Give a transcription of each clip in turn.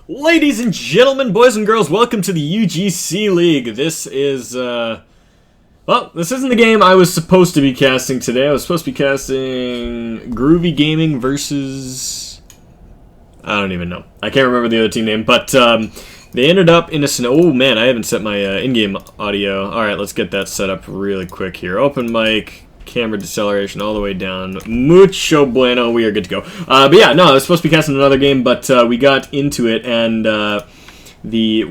Ladies and gentlemen, boys and girls, welcome to the UGC League. This is, well, this isn't the game I was supposed to be casting today. I was supposed to be casting Groovy Gaming versus... I don't even know. I can't remember the other team name, but they ended up in a... Oh, man, I haven't set my in-game audio. Alright, let's get that set up really quick here. Open mic, camera deceleration all the way down. Mucho bueno, we are good to go. But yeah, no, I was supposed to be casting another game, but we got into it, and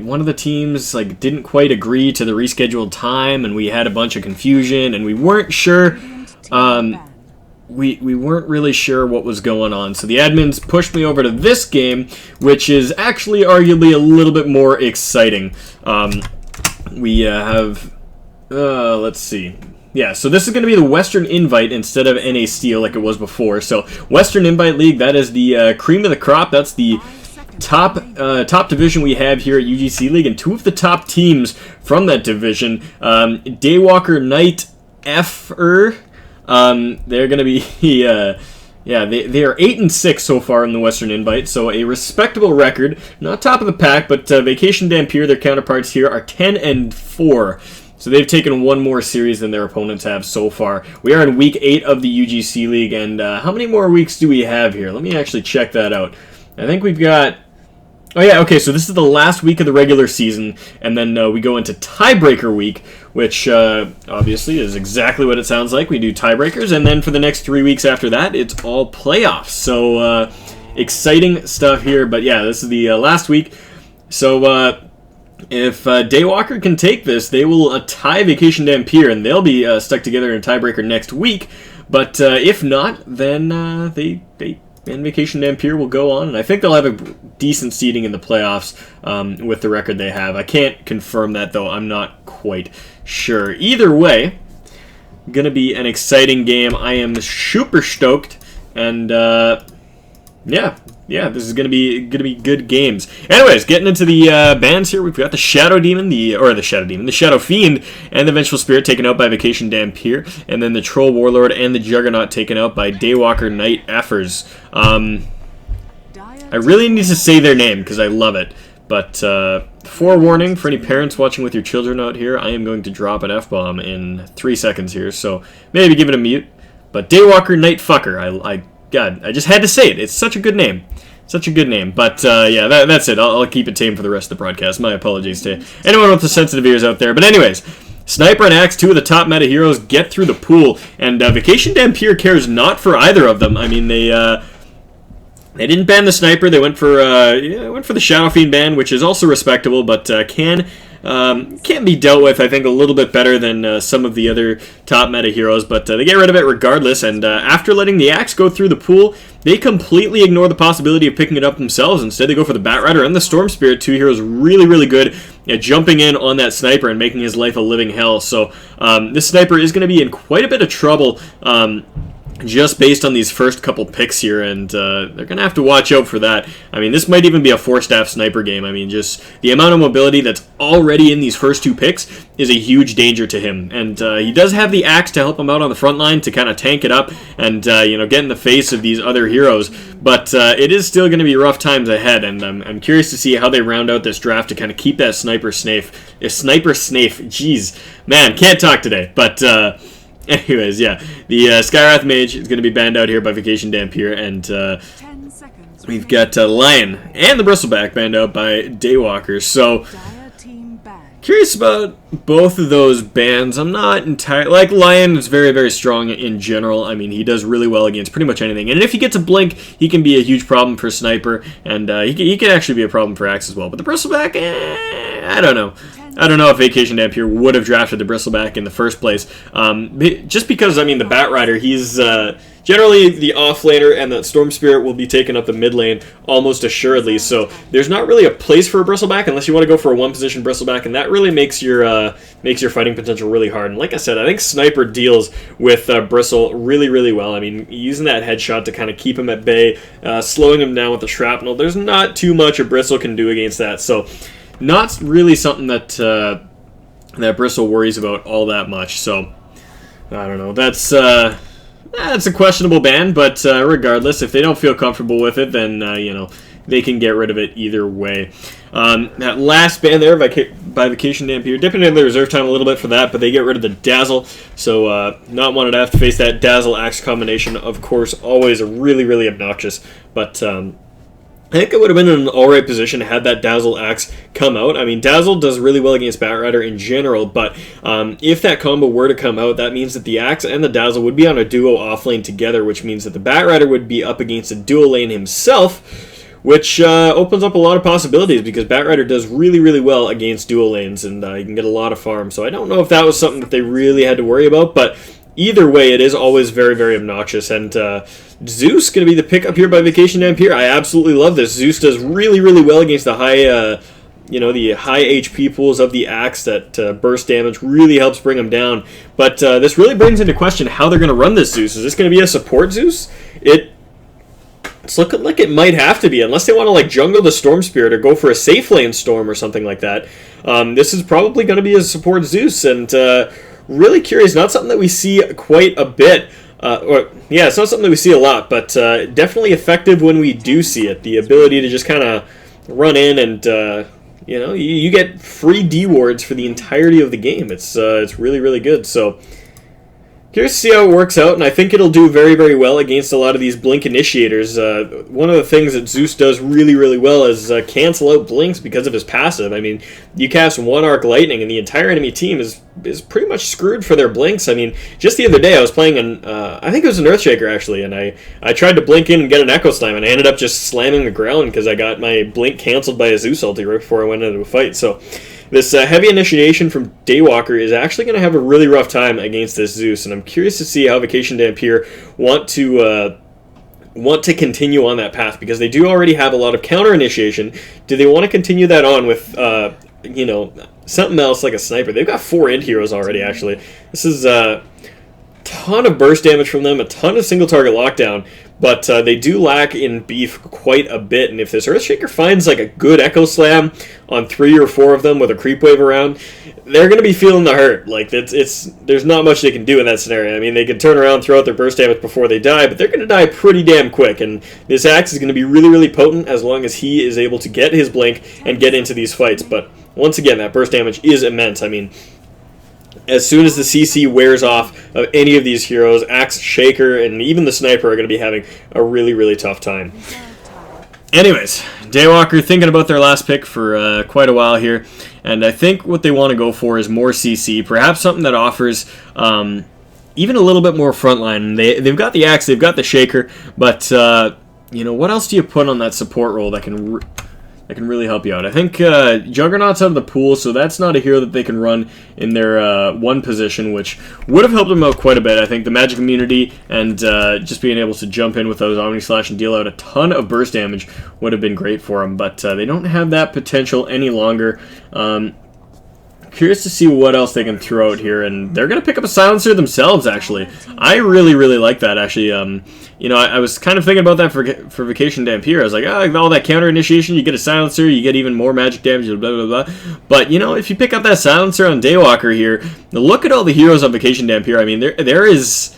one of the teams didn't quite agree to the rescheduled time, and we had a bunch of confusion, and we weren't sure. We weren't really sure what was going on, so the admins pushed me over to this game, which is actually arguably a little bit more exciting. We have, let's see. Yeah, so this is going to be the Western Invite instead of NA Steel like it was before. So Western Invite League, that is the cream of the crop. That's the top division we have here at UGC League, and two of the top teams from that division, Daywalker Knight F-er, they're going to be, yeah, they are 8-6 so far in the Western Invite, so a respectable record. Not top of the pack, but Vacation Dampeer, their counterparts here, are 10-4. So they've taken one more series than their opponents have so far. We are in Week 8 of the UGC League, and how many more weeks do we have here? Let me actually check that out. I think we've got... Oh yeah, okay, so this is the last week of the regular season, and then we go into Tiebreaker Week, which obviously is exactly what it sounds like. We do tiebreakers, and then for the next 3 weeks after that, it's all playoffs. So exciting stuff here, but yeah, this is the last week. So... if Daywalker can take this, they will tie Vacation Dampeer, and they'll be stuck together in a tiebreaker next week. But if not, then they and Vacation Dampeer will go on, and I think they'll have a decent seeding in the playoffs with the record they have. I can't confirm that, though. I'm not quite sure. Either way, gonna be an exciting game. I am super stoked, and yeah, this is gonna be good games. Anyways, getting into the bands here, we've got the Shadow Demon, the Shadow Fiend, and the Vengeful Spirit taken out by Vacation Dampeer, and then the Troll Warlord and the Juggernaut taken out by Daywalker Knight Effers. I really need to say their name because I love it, but forewarning for any parents watching with your children out here, I am going to drop an F-bomb in 3 seconds here, so maybe give it a mute. But Daywalker Knight Fucker, God, I just had to say it. It's such a good name. Such a good name. But, yeah, that's it. I'll keep it tame for the rest of the broadcast. My apologies to anyone with the sensitive ears out there. But anyways, Sniper and Axe, two of the top meta heroes, get through the pool. And Vacation Dampeer cares not for either of them. I mean, they didn't ban the Sniper. They went for the Shadow Fiend ban, which is also respectable, but can be dealt with, I think, a little bit better than some of the other top meta heroes, but they get rid of it regardless, and after letting the Axe go through the pool, they completely ignore the possibility of picking it up themselves. Instead, they go for the Bat Rider and the Storm Spirit, two heroes really, really good at jumping in on that Sniper and making his life a living hell. So this Sniper is going to be in quite a bit of trouble, just based on these first couple picks here, and they're going to have to watch out for that. I mean, this might even be a 4-staff Sniper game. I mean, just the amount of mobility that's already in these first two picks is a huge danger to him. And he does have the Axe to help him out on the front line to kind of tank it up and, get in the face of these other heroes. But it is still going to be rough times ahead, and I'm curious to see how they round out this draft to kind of keep that Sniper Snafe. Jeez, man, can't talk today. But... anyways, yeah, the Skywrath Mage is going to be banned out here by Vacation Dampeer, and we've got Lion and the Bristleback banned out by Daywalker. So, curious about both of those bans. I'm not entirely... Lion is very, very strong in general. I mean, he does really well against pretty much anything. And if he gets a blink, he can be a huge problem for Sniper, and he can actually be a problem for Axe as well. But the Bristleback, I don't know. I don't know if Vacation Dampeer would have drafted the Bristleback in the first place. Just because, I mean, the Bat Rider, he's generally the off-laner, and the Storm Spirit will be taking up the mid lane almost assuredly. So there's not really a place for a Bristleback unless you want to go for a one-position Bristleback, and that really makes your fighting potential really hard. And like I said, I think Sniper deals with Bristle really, really well. I mean, using that headshot to kind of keep him at bay, slowing him down with the shrapnel, there's not too much a Bristle can do against that. So... not really something that that Bristle worries about all that much. So I don't know. That's it's a questionable ban, but regardless, if they don't feel comfortable with it, then, you know, they can get rid of it either way. That last ban there by Vacation Dampeer, dipping into the reserve time a little bit for that, but they get rid of the Dazzle, so not wanted to have to face that Dazzle-Axe combination, of course, always really, really obnoxious, but I think it would have been in an alright position had that Dazzle-Axe come out. I mean, Dazzle does really well against Batrider in general, but if that combo were to come out, that means that the Axe and the Dazzle would be on a duo offlane together, which means that the Batrider would be up against a dual lane himself, which opens up a lot of possibilities because Batrider does really, really well against dual lanes, and you can get a lot of farm. So I don't know if that was something that they really had to worry about, but either way, it is always very, very obnoxious. And Zeus going to be the pickup here by Vacation Dampeer. I absolutely love this. Zeus does really, really well against the high, you know, the high HP pools of the Axe. That burst damage really helps bring them down. But this really brings into question how they're going to run this Zeus. Is this going to be a support Zeus? It's looking like it might have to be, unless they want to like jungle the Storm Spirit or go for a safe lane Storm or something like that. This is probably going to be a support Zeus, and really curious. Not something that we see quite a bit. It's not something that we see a lot, but definitely effective when we do see it. The ability to just kind of run in and you know, you get free D wards for the entirety of the game. It's really, really good. So curious to see how it works out, and I think it'll do very, very well against a lot of these blink initiators. One of the things that Zeus does really, really well is cancel out blinks because of his passive. I mean, you cast one Arc Lightning, and the entire enemy team is pretty much screwed for their blinks. I mean, just the other day I was playing I think it was an Earthshaker actually, and I tried to blink in and get an Echo Slam, and I ended up just slamming the ground because I got my blink canceled by a Zeus ulti right before I went into a fight. So this heavy initiation from Daywalker is actually going to have a really rough time against this Zeus, and I'm curious to see how Vacation Dampeer want to continue on that path, because they do already have a lot of counter initiation. Do they want to continue that on with you know, something else like a sniper? They've got 4 end heroes already. Actually, this is a ton of burst damage from them, a ton of single target lockdown, but they do lack in beef quite a bit. And if this Earthshaker finds like a good Echo Slam on 3 or 4 of them with a creep wave around, they're going to be feeling the hurt. Like there's not much they can do in that scenario. I mean, they can turn around, throw out their burst damage before they die, but they're going to die pretty damn quick. And this Axe is going to be really, really potent as long as he is able to get his blink and get into these fights. But once again, that burst damage is immense. I mean, as soon as the CC wears off of any of these heroes, Axe, Shaker, and even the Sniper are going to be having a really, really tough time. Anyways, Daywalker thinking about their last pick for quite a while here, and I think what they want to go for is more CC, perhaps something that offers even a little bit more frontline. They've got the Axe, they've got the Shaker, but you know, what else do you put on that support role that can really help you out? I think Juggernaut's out of the pool, so that's not a hero that they can run in their one position, which would have helped them out quite a bit. I think the magic immunity and just being able to jump in with those Omni Slash and deal out a ton of burst damage would have been great for them, but they don't have that potential any longer. Curious to see what else they can throw out here, and they're going to pick up a silencer themselves, actually. I really, really like that, actually. You know, I was kind of thinking about that for Vacation Dampeer. I was like, all that counter initiation, you get a silencer, you get even more magic damage, blah, blah, blah. But, you know, if you pick up that silencer on Daywalker here, look at all the heroes on Vacation Dampeer. I mean, there is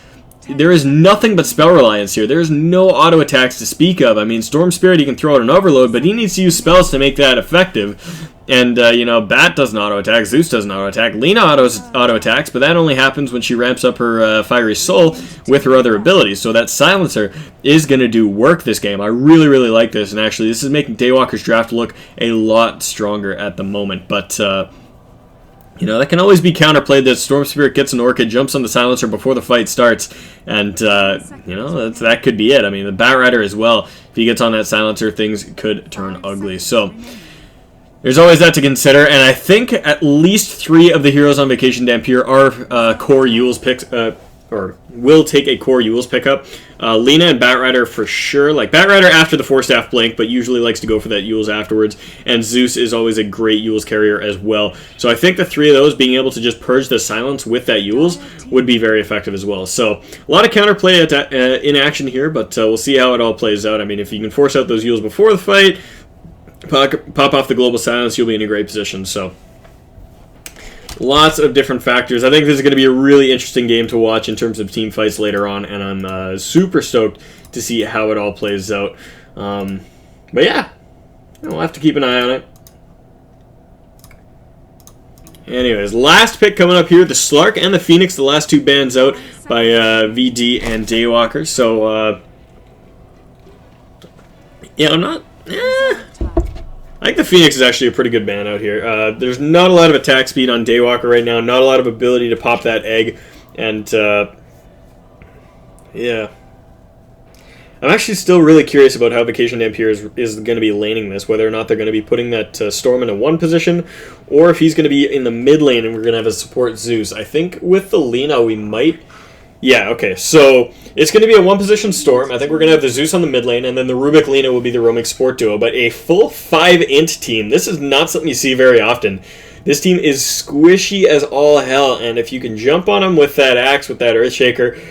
nothing but spell reliance here. There's no auto attacks to speak of. I mean, Storm Spirit, he can throw out an overload, but he needs to use spells to make that effective. And, you know, Bat doesn't auto-attack, Zeus doesn't auto-attack, Lina auto-attacks, but that only happens when she ramps up her Fiery Soul with her other abilities. So that Silencer is going to do work this game. I really, really like this, and actually this is making Daywalker's draft look a lot stronger at the moment. But, you know, that can always be counterplayed. That Storm Spirit gets an Orchid, jumps on the Silencer before the fight starts, and, you know, that could be it. I mean, the Batrider as well, if he gets on that Silencer, things could turn ugly. So there's always that to consider, and I think at least 3 of the heroes on Vacation Dampeer are core Yules picks, or will take a core Yules pickup. Lina and Batrider for sure. Like, Batrider after the 4-staff blink, but usually likes to go for that Yules afterwards, and Zeus is always a great Yules carrier as well. So I think the 3 of those being able to just purge the silence with that Yules would be very effective as well. So a lot of counterplay in action here, but we'll see how it all plays out. I mean, if you can force out those Yules before the fight, pop off the global silence, you'll be in a great position. So Lots of different factors. I think this is going to be a really interesting game to watch in terms of team fights later on, and I'm super stoked to see how it all plays out. But yeah, we'll have to keep an eye on it. Anyways, last pick coming up here, the Slark and the Phoenix, the last two bans out by VD and Daywalker. So, yeah, I'm not... I think the Phoenix is actually a pretty good ban out here. There's not a lot of attack speed on Daywalker right now, not a lot of ability to pop that egg, and, yeah. I'm actually still really curious about how Vacation Dampeer is going to be laning this, whether or not they're going to be putting that Storm into one position, or if he's going to be in the mid lane and we're going to have a support Zeus. I think with the Lina we might... Yeah, okay, so it's going to be a one-position Storm. I think we're going to have the Zeus on the mid lane, and then the Rubik Lina will be the roaming support duo. But a full 5-int team, this is not something you see very often. This team is squishy as all hell, and if you can jump on them with that axe, with that Earthshaker,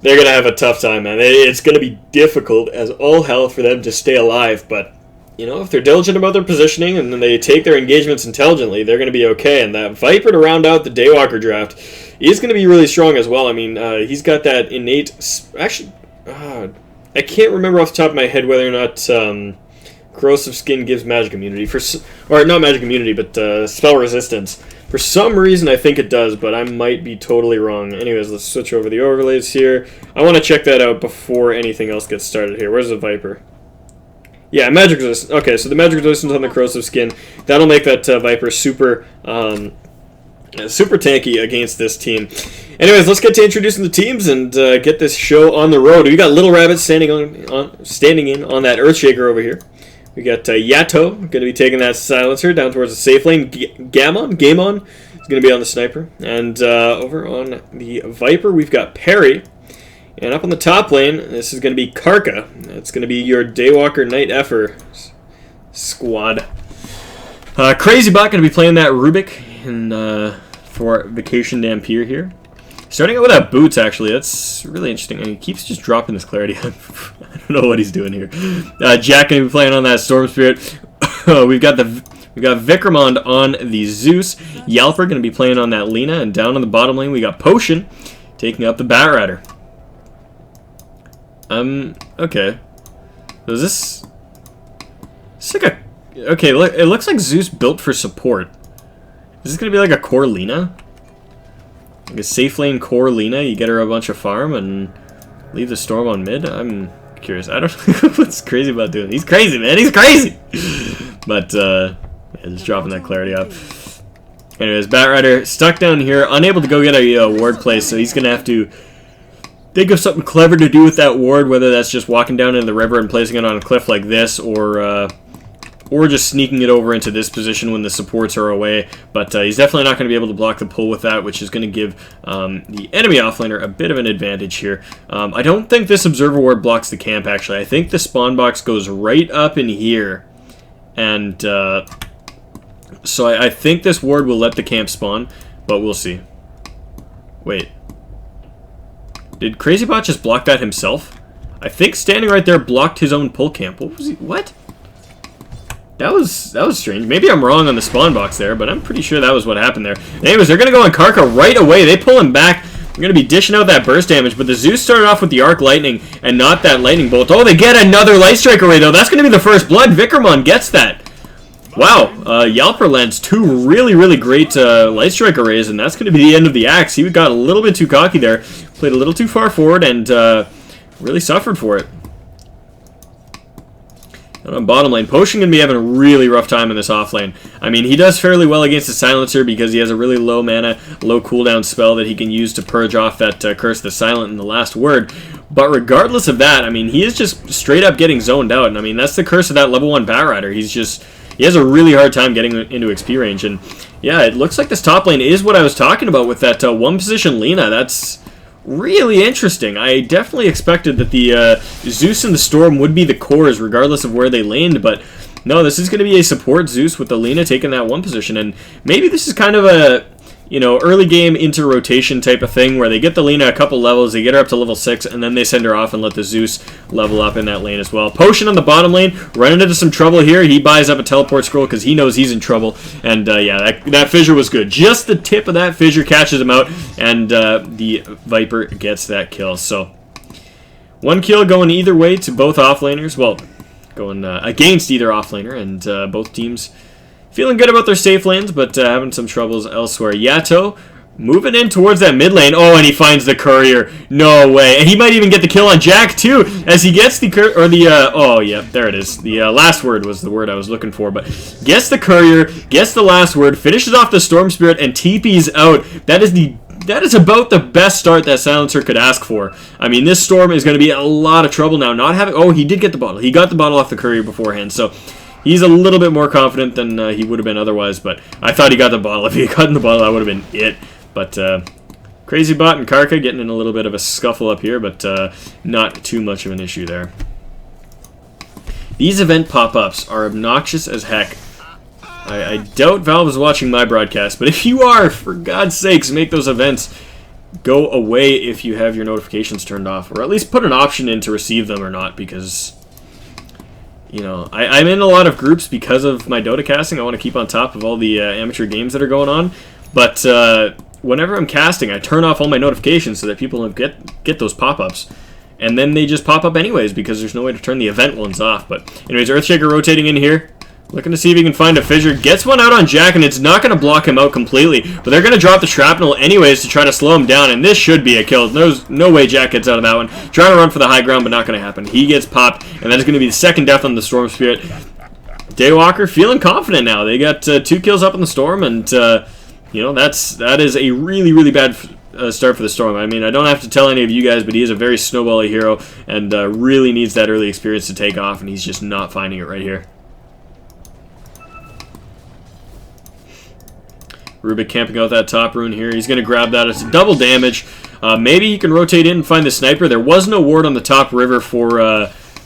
they're going to have a tough time, man. It's going to be difficult as all hell for them to stay alive, but, you know, if they're diligent about their positioning and then they take their engagements intelligently, they're going to be okay. And that Viper to round out the Daywalker draft is going to be really strong as well. I mean, he's got that innate... Actually, I can't remember off the top of my head whether or not Corrosive Skin gives magic immunity. Or not magic immunity, but spell resistance. For some reason, I think it does, but I might be totally wrong. Anyways, let's switch over the overlays here. I want to check that out before anything else gets started here. Where's the Viper? Yeah, magic resistance. Okay, so the magic resistance on the Corrosive Skin, that'll make that Viper super tanky against this team. Anyways, let's get to introducing the teams and get this show on the road. We got Little Rabbit standing in on that Earthshaker over here. We got Yato going to be taking that silencer down towards the safe lane. Gamon is going to be on the sniper. And over on the Viper, we've got Perry. And up on the top lane, this is going to be Karka. That's going to be your Daywalker Knight Effer squad. Crazy Bot going to be playing that Rubik for Vacation Dampeer here. Starting out with that Boots, actually. That's really interesting. And he keeps just dropping this clarity. I don't know what he's doing here. Jack going to be playing on that Storm Spirit. We've got Vikramond on the Zeus. Yalper going to be playing on that Lina. And down on the bottom lane, we got Potion taking up the Batrider. Okay. So is this... It's like a... Okay, look, it looks like Zeus built for support. Is this going to be like a core Lina? Like a safe lane core Lina, you get her a bunch of farm and leave the Storm on mid? I'm curious. I don't know what's crazy about doing. He's crazy, man. He's crazy! But, yeah, just dropping that clarity up. Anyways, Batrider stuck down here, unable to go get a ward place, so he's going to have to think of something clever to do with that ward, whether that's just walking down into the river and placing it on a cliff like this, or just sneaking it over into this position when the supports are away. But he's definitely not going to be able to block the pull with that, which is going to give the enemy offlaner a bit of an advantage here. I don't think this Observer Ward blocks the camp, actually. I think the spawn box goes right up in here. And so I think this ward will let the camp spawn, but we'll see. Wait. Did CrazyBot just block that himself? I think standing right there blocked his own pull camp. What was he? What? That was strange. Maybe I'm wrong on the spawn box there, but I'm pretty sure that was what happened there. Anyways, they're going to go on Karka right away. They pull him back. They're going to be dishing out that burst damage, but the Zeus started off with the Arc Lightning and not that Lightning Bolt. Oh, they get another Light Strike array, though. That's going to be the first blood. Vikramon gets that. Wow, Yalper lands two really, really great Light Strike arrays, and that's going to be the end of the axe. He got a little bit too cocky there, played a little too far forward, and really suffered for it. And on bottom lane, Potion going to be having a really rough time in this off lane. I mean, he does fairly well against the Silencer because he has a really low mana, low cooldown spell that he can use to purge off that Curse of the Silent in the last word. But regardless of that, I mean, he is just straight up getting zoned out. And I mean, that's the curse of that level 1 Batrider. He has a really hard time getting into XP range. And yeah, it looks like this top lane is what I was talking about with that one position Lina. That's really interesting. I definitely expected that the Zeus and the Storm would be the cores regardless of where they laned, but no, this is going to be a support Zeus with the Lina taking that one position, and maybe this is kind of a, you know, early game into rotation type of thing where they get the Lena a couple levels, they get her up to level 6, and then they send her off and let the Zeus level up in that lane as well. Potion on the bottom lane, running into some trouble here. He buys up a teleport scroll because he knows he's in trouble. And yeah, that fissure was good. Just the tip of that fissure catches him out, and the Viper gets that kill. So 1 kill going either way to both offlaners. Well, going against either offlaner, and both teams feeling good about their safe lanes, but having some troubles elsewhere. Yato moving in towards that mid lane. Oh, and he finds the courier. No way. And he might even get the kill on Jack, too, as he gets the oh, yeah, there it is. The last word was the word I was looking for, but gets the courier, gets the last word, finishes off the Storm Spirit, and TP's out. That is about the best start that Silencer could ask for. I mean, this Storm is going to be a lot of trouble now. Not having... Oh, he did get the bottle. He got the bottle off the courier beforehand, so... He's a little bit more confident than he would have been otherwise, but I thought he got the bottle. If he had gotten the bottle, that would have been it. But Crazy Bot and Karka getting in a little bit of a scuffle up here, but not too much of an issue there. These event pop-ups are obnoxious as heck. I doubt Valve is watching my broadcast, but if you are, for God's sakes, make those events go away if you have your notifications turned off, or at least put an option in to receive them or not, because... You know, I'm in a lot of groups because of my Dota casting. I want to keep on top of all the amateur games that are going on. But whenever I'm casting, I turn off all my notifications so that people don't get those pop-ups. And then they just pop up anyways because there's no way to turn the event ones off. But anyways, Earthshaker rotating in here. Looking to see if he can find a fissure. Gets one out on Jack, and it's not going to block him out completely. But they're going to drop the shrapnel anyways to try to slow him down, and this should be a kill. There's no way Jack gets out of that one. Trying to run for the high ground, but not going to happen. He gets popped, and that is going to be the second death on the Storm Spirit. Daywalker feeling confident now. They got 2 kills up on the Storm, and you know, that is a really, really bad start for the Storm. I mean, I don't have to tell any of you guys, but he is a very snowbally hero, and really needs that early experience to take off, and he's just not finding it right here. Rubik camping out that top rune here. He's going to grab that. It's double damage. Maybe he can rotate in and find the sniper. There was no ward on the top river for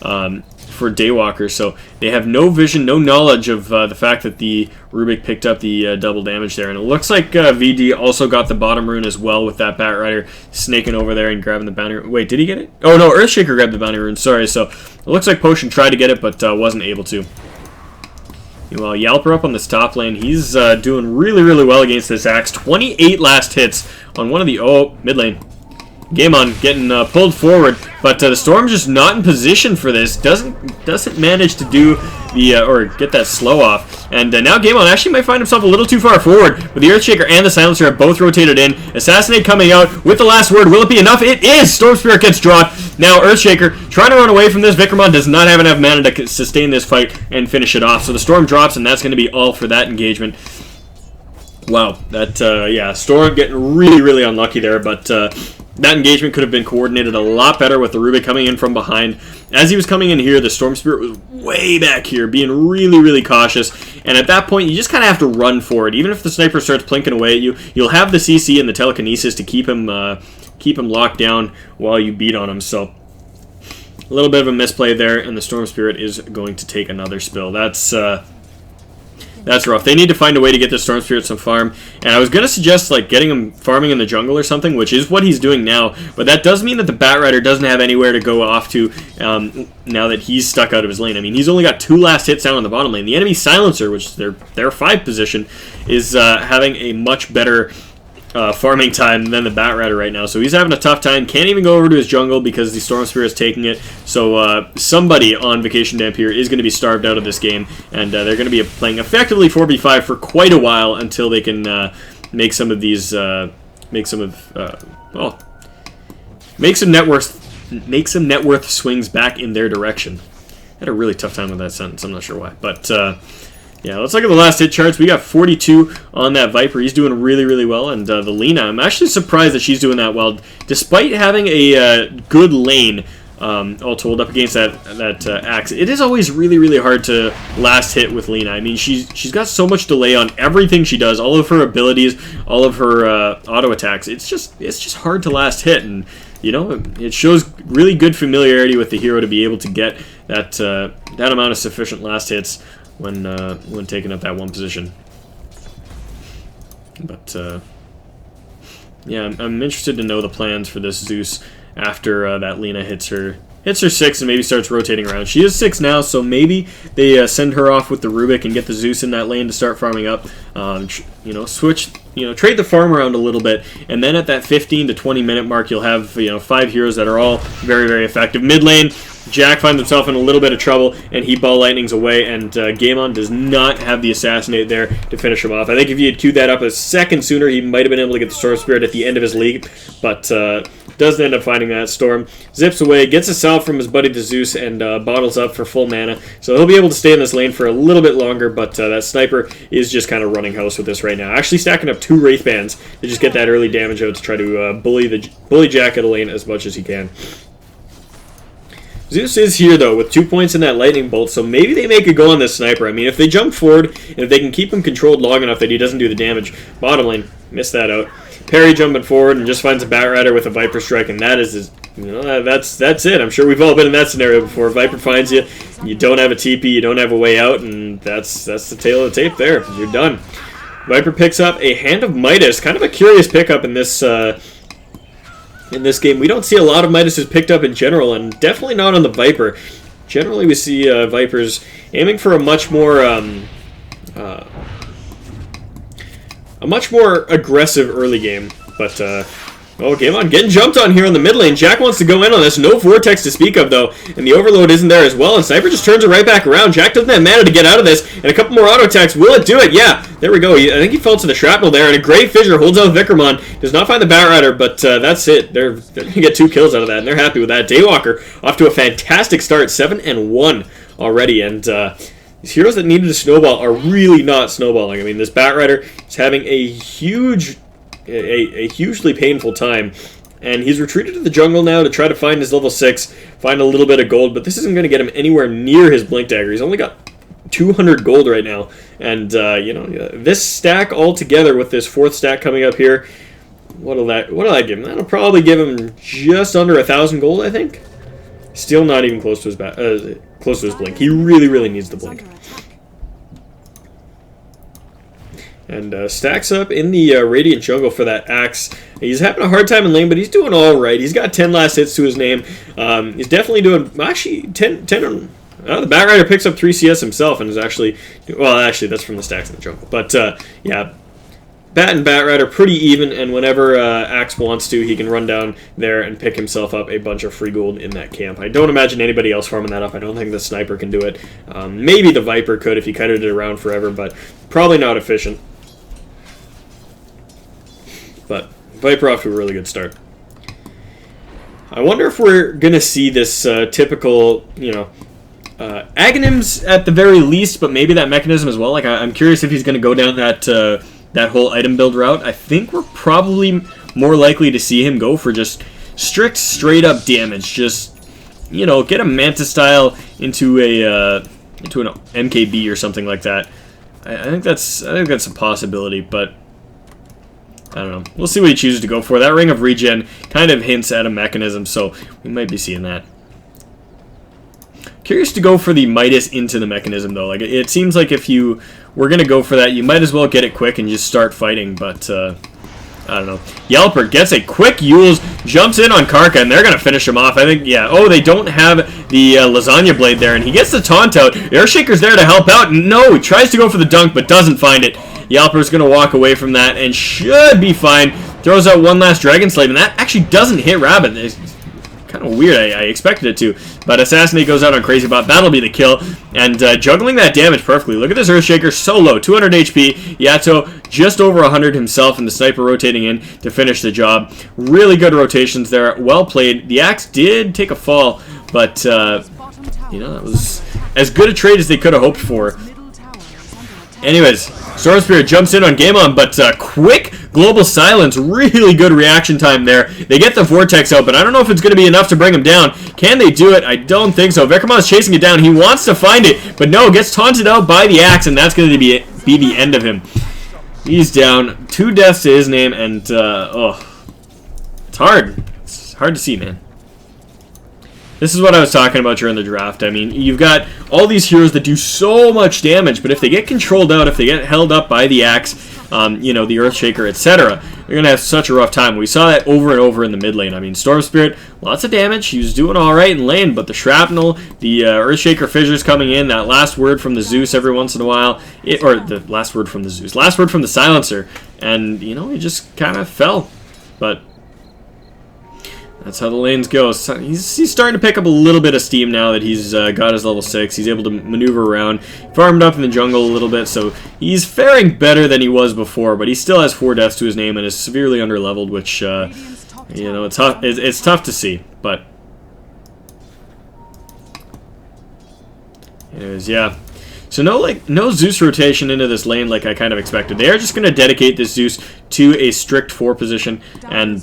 Daywalker, so they have no vision, no knowledge of the fact that the Rubik picked up the double damage there. And it looks like VD also got the bottom rune as well with that Bat Rider snaking over there and grabbing the bounty rune. Wait, did he get it? Oh, no, Earthshaker grabbed the bounty rune. Sorry, so it looks like Potion tried to get it, but wasn't able to. Meanwhile, Yalper up on this top lane. He's doing really, really well against this Axe. 28 last hits on one of the... Oh, mid lane. Game on, getting pulled forward, but the Storm's just not in position for this. Doesn't manage to do the or get that slow off. And now Game on actually might find himself a little too far forward. But the Earthshaker and the Silencer have both rotated in. Assassinate coming out with the last word. Will it be enough? It is. Storm Spirit gets dropped. Now Earthshaker trying to run away from this. Vikramon does not have enough mana to sustain this fight and finish it off. So the Storm drops, and that's going to be all for that engagement. Wow, that yeah, Storm getting really, really unlucky there, but. That engagement could have been coordinated a lot better with the Rubik coming in from behind. As he was coming in here, the Storm Spirit was way back here, being really, really cautious. And at that point, you just kind of have to run for it. Even if the sniper starts plinking away at you, you'll have the CC and the telekinesis to keep him locked down while you beat on him. So a little bit of a misplay there, and the Storm Spirit is going to take another spill. That's rough. They need to find a way to get the Storm Spirit some farm. And I was going to suggest like getting him farming in the jungle or something, which is what he's doing now. But that does mean that the Bat Rider doesn't have anywhere to go off to now that he's stuck out of his lane. I mean, he's only got 2 last hits down on the bottom lane. The enemy Silencer, which is their 5 position, is having a much better farming time than the Bat Rider right now. So he's having a tough time. Can't even go over to his jungle because the Storm Spirit is taking it. So somebody on Vacation Dampeer is going to be starved out of this game, and they're going to be playing effectively 4v5 for quite a while until they can make some of these make some net worth swings back in their direction. I had a really tough time with that sentence. I'm not sure why, but. Yeah, let's look at the last hit charts. We got 42 on that Viper. He's doing really, really well. And the Lena, I'm actually surprised that she's doing that well. Despite having a good lane, all told, up against that Axe, it is always really, really hard to last hit with Lena. I mean, she's got so much delay on everything she does, all of her abilities, all of her auto attacks. It's just hard to last hit, and you know, it shows really good familiarity with the hero to be able to get that amount of sufficient last hits when taking up that one position. But yeah, I'm interested to know the plans for this Zeus after that Lena hits her 6 and maybe starts rotating around. She is 6 now, so maybe they send her off with the Rubik and get the Zeus in that lane to start farming up. Switch, trade the farm around a little bit, and then at that 15 to 20 minute mark, you'll have 5 heroes that are all very, very effective. Mid lane, Jack finds himself in a little bit of trouble, and he ball lightnings away, and Game On does not have the assassinate there to finish him off. I think if he had queued that up a second sooner, he might have been able to get the Storm Spirit at the end of his league, but doesn't end up finding that. Storm zips away, gets a salve from his buddy the Zeus, and bottles up for full mana. So he'll be able to stay in this lane for a little bit longer, but that Sniper is just kind of running house with this right now. Actually stacking up 2 Wraith Bands to just get that early damage out to try to bully Jack out of lane as much as he can. Zeus is here, though, with 2 points in that Lightning Bolt, so maybe they make a go on this Sniper. I mean, if they jump forward, and if they can keep him controlled long enough that he doesn't do the damage. Bottom lane, missed that out. Parry jumping forward and just finds a Bat Rider with a Viper Strike, and that is his, that's it. I'm sure we've all been in that scenario before. Viper finds you, you don't have a TP, you don't have a way out, and that's the tail of the tape there. You're done. Viper picks up a Hand of Midas, kind of a curious pickup in this game. We don't see a lot of Midases picked up in general, and definitely not on the Viper. Generally, we see Vipers aiming for a much more aggressive early game. But Game On getting jumped on here on the mid lane. Jack wants to go in on this. No Vortex to speak of, though, and the Overload isn't there as well, and Sniper just turns it right back around. Jack doesn't have mana to get out of this, and a couple more auto attacks. Will it do it? Yeah, there we go. I think he fell to the shrapnel there, and a great Fissure holds out Vickerman. Does not find the Bat Rider, but that's it. They're going to get 2 kills out of that, and they're happy with that. Daywalker off to a fantastic start, 7-1 already, and these heroes that needed to snowball are really not snowballing. I mean, this Bat Rider is having a hugely painful time, and he's retreated to the jungle now to try to find his level 6, find a little bit of gold, but this isn't going to get him anywhere near his Blink Dagger. He's only got 200 gold right now, and this stack all together with this 4th stack coming up here, what'll I give him? That'll probably give him just under 1,000 gold, I think. Still not even close to his Blink. He really needs the Blink. And stacks up in the Radiant Jungle for that Axe. He's having a hard time in lane, but he's doing all right. He's got 10 last hits to his name. He's definitely doing, actually, 10 the Bat Rider picks up 3 CS himself and is actually, well, actually, that's from the stacks in the jungle. But, yeah, Bat and Bat Rider pretty even, and whenever Axe wants to, he can run down there and pick himself up a bunch of free gold in that camp. I don't imagine anybody else farming that up. I don't think the Sniper can do it. Maybe the Viper could if he kited it around forever, but probably not efficient. But Viper off to a really good start. I wonder if we're going to see this typical, Aghanims at the very least, but maybe that mechanism as well. Like, I'm curious if he's going to go down that whole item build route. I think we're probably more likely to see him go for just strict, straight-up damage. Just, get a Manta style into an MKB or something like that. I think that's a possibility, but I don't know. We'll see what he chooses to go for. That Ring of Regen kind of hints at a mechanism, so we might be seeing that. Curious to go for the Midas into the mechanism, though. Like, it seems like if you were going to go for that, you might as well get it quick and just start fighting, but I don't know. Yelper gets a quick Yules, jumps in on Karka, and they're going to finish him off. I think, yeah. Oh, they don't have the Lasagna Blade there, and he gets the taunt out. Airshaker's there to help out. No, he tries to go for the dunk, but doesn't find it. Yelper's going to walk away from that and should be fine. Throws out one last Dragon Slave, and that actually doesn't hit Rabbit. It's kind of weird. I expected it to. But Assassinate goes out on Crazy Bot. That'll be the kill. And juggling that damage perfectly. Look at this Earthshaker. So low. 200 HP. Yato just over 100 himself, and the Sniper rotating in to finish the job. Really good rotations there. Well played. The Axe did take a fall, but, that was as good a trade as they could have hoped for. Anyways, Storm Spirit jumps in on Game On, but quick Global Silence, really good reaction time there. They get the Vortex out, but I don't know if it's going to be enough to bring him down. Can they do it? I don't think so. Vickerman's chasing it down. He wants to find it, but no, gets taunted out by the Axe, and that's going to be the end of him. He's down. 2 deaths to his name, and, it's hard. It's hard to see, man. This is what I was talking about during the draft. I mean, you've got all these heroes that do so much damage, but if they get controlled out, if they get held up by the Axe, the Earthshaker, etc., they're going to have such a rough time. We saw that over and over in the mid lane. I mean, Storm Spirit, lots of damage. He was doing all right in lane, but the Shrapnel, the Earthshaker Fissures coming in, that last word from the Zeus every once in a while, or the last word from the Zeus, last word from the Silencer, and, you know, he just kind of fell. But that's how the lanes go. So he's starting to pick up a little bit of steam now that he's got his level 6. He's able to maneuver around, farmed up in the jungle a little bit, so he's faring better than he was before, but he still has 4 deaths to his name and is severely underleveled, which, you know, it's tough to see, but anyways, yeah. So no Zeus rotation into this lane like I kind of expected. They are just going to dedicate this Zeus to a strict 4 position and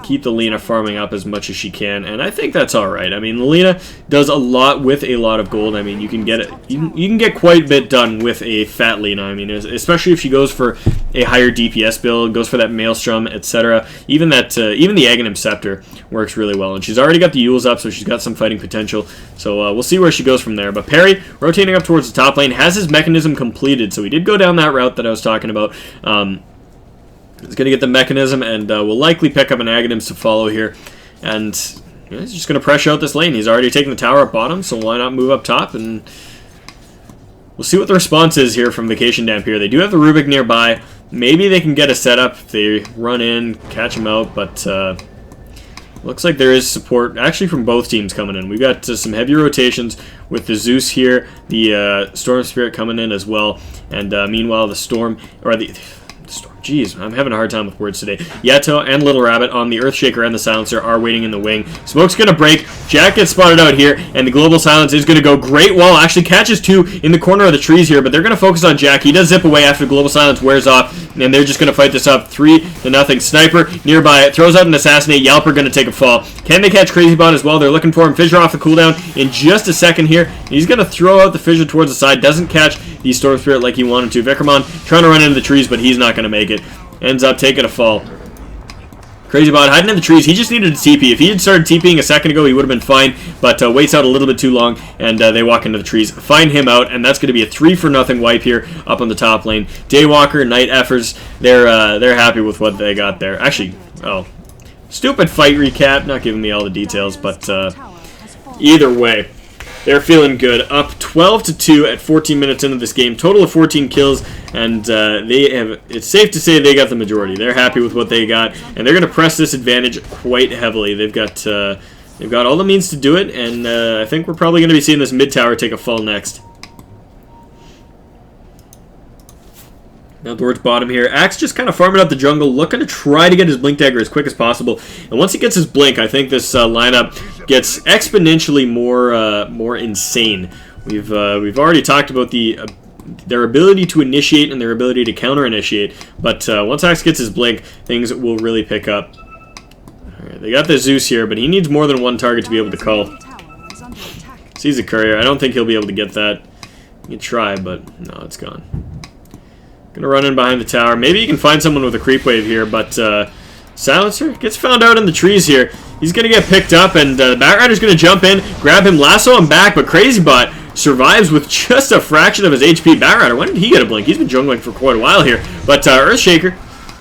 keep the Lina farming up as much as she can, and I think that's all right. I mean, Lina does a lot with a lot of gold. I mean, you can get it. You can get quite a bit done with a fat Lina. I mean, especially if she goes for a higher DPS build, goes for that Maelstrom, etc. Even the Aghanim Scepter works really well, and she's already got the Yules up, so she's got some fighting potential. So we'll see where she goes from there. But Perry, rotating up towards the top lane, has his mechanism completed, so he did go down that route that I was talking about. He's going to get the mechanism, and will likely pick up an Aghanims to follow here. And you know, he's just going to pressure out this lane. He's already taken the tower up bottom, so why not move up top? And we'll see what the response is here from Vacation Dampeer. They do have the Rubik nearby. Maybe they can get a setup if they run in, catch him out, but looks like there is support actually from both teams coming in. We've got some heavy rotations with the Zeus here, the Storm Spirit coming in as well, and meanwhile the Storm, or the Storm, jeez, I'm having a hard time with words today. Yato and Little Rabbit on the Earthshaker and the Silencer are waiting in the wing. Smoke's going to break. Jack gets spotted out here, and the Global Silence is going to go. Great Wall actually catches 2 in the corner of the trees here, but they're going to focus on Jack. He does zip away after the Global Silence wears off, and they're just going to fight this up 3-0. Sniper nearby, throws out an Assassinate. Yalper going to take a fall. Can they catch Crazy Bot as well? They're looking for him. Fissure off the cooldown in just a second here. He's going to throw out the Fissure towards the side. Doesn't catch the Storm Spirit like he wanted to. Vikrman trying to run into the trees, but he's not going to make it. Ends up taking a fall. Crazy Bot hiding in the trees. He just needed a TP. If he had started TPing a second ago, he would have been fine, but waits out a little bit too long, and they walk into the trees, find him out, and that's going to be a 3-0 wipe here up on the top lane. Daywalker, Night Effers, they're happy with what they got there. Actually, oh, stupid fight recap, not giving me all the details, but either way, they're feeling good. Up 12-2 at 14 minutes into this game. Total of 14 kills, and it's safe to say they got the majority. They're happy with what they got, and they're going to press this advantage quite heavily. They've got all the means to do it, and I think we're probably going to be seeing this mid tower take a fall next. Now towards bottom here, Axe just kind of farming up the jungle, looking to try to get his Blink Dagger as quick as possible. And once he gets his Blink, I think this lineup gets exponentially more insane. We've already talked about their ability to initiate and their ability to counter-initiate, but once Axe gets his Blink, things will really pick up. Alright, they got the Zeus here, but he needs more than one target to be able to call. Sees a courier. I don't think he'll be able to get that. You can try, but no, it's gone. Gonna run in behind the tower. Maybe you can find someone with a creep wave here, but Silencer gets found out in the trees here. He's gonna get picked up, and the Batrider's gonna jump in, grab him, lasso him back, but Crazy Bot survives with just a fraction of his HP. Batrider, when did he get a blink? He's been jungling for quite a while here, but Earthshaker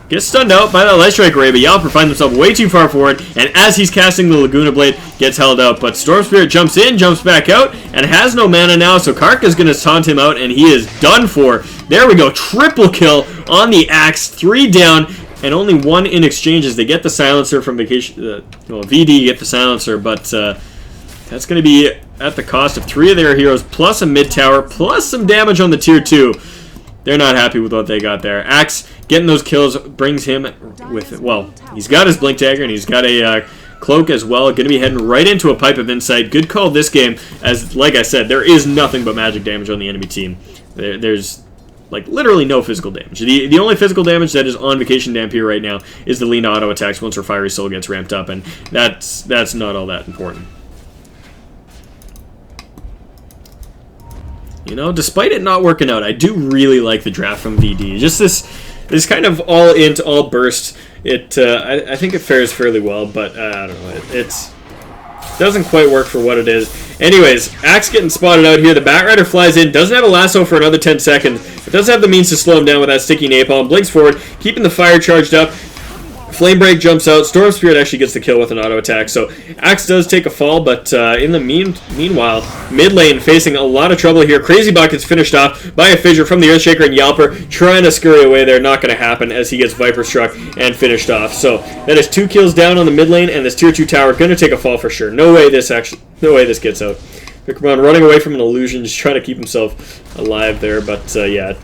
gets stunned out by that Light Strike Ray, but Yalper finds himself way too far forward, and as he's casting the Laguna Blade, gets held out. But Storm Spirit jumps in, jumps back out, and has no mana now, so Karka's going to taunt him out, and he is done for. There we go, triple kill on the Axe, 3 down, and only 1 in exchange as they get the Silencer from Vacation... VD get the Silencer, but that's going to be at the cost of 3 of their heroes, plus a mid-tower, plus some damage on the tier 2. They're not happy with what they got there. Axe getting those kills brings him with, well, he's got his Blink Dagger and he's got a cloak as well. Going to be heading right into a Pipe of Insight. Good call this game, as, like I said, there is nothing but magic damage on the enemy team. There's, like, literally no physical damage. The only physical damage that is on Vacation Dampeer right now is the Lina auto attacks once her Fiery Soul gets ramped up, and that's not all that important. You know, despite it not working out, I do really like the draft from VD. Just this kind of all int, all burst. I think it fares fairly well, but I don't know. It doesn't quite work for what it is. Anyways, Axe getting spotted out here. The Batrider flies in, doesn't have a lasso for another 10 seconds, but does have the means to slow him down with that sticky napalm. Blinks forward, keeping the fire charged up. Flame Break jumps out. Storm Spirit actually gets the kill with an auto attack. So Axe does take a fall, but in the meanwhile, mid lane facing a lot of trouble here. Crazy Bot gets finished off by a fissure from the Earthshaker, and Yalper trying to scurry away there. Not going to happen as he gets Viper struck and finished off. So that is 2 kills down on the mid lane, and this tier 2 tower going to take a fall for sure. No way this gets out. Vickerman running away from an illusion, just trying to keep himself alive there, but yeah.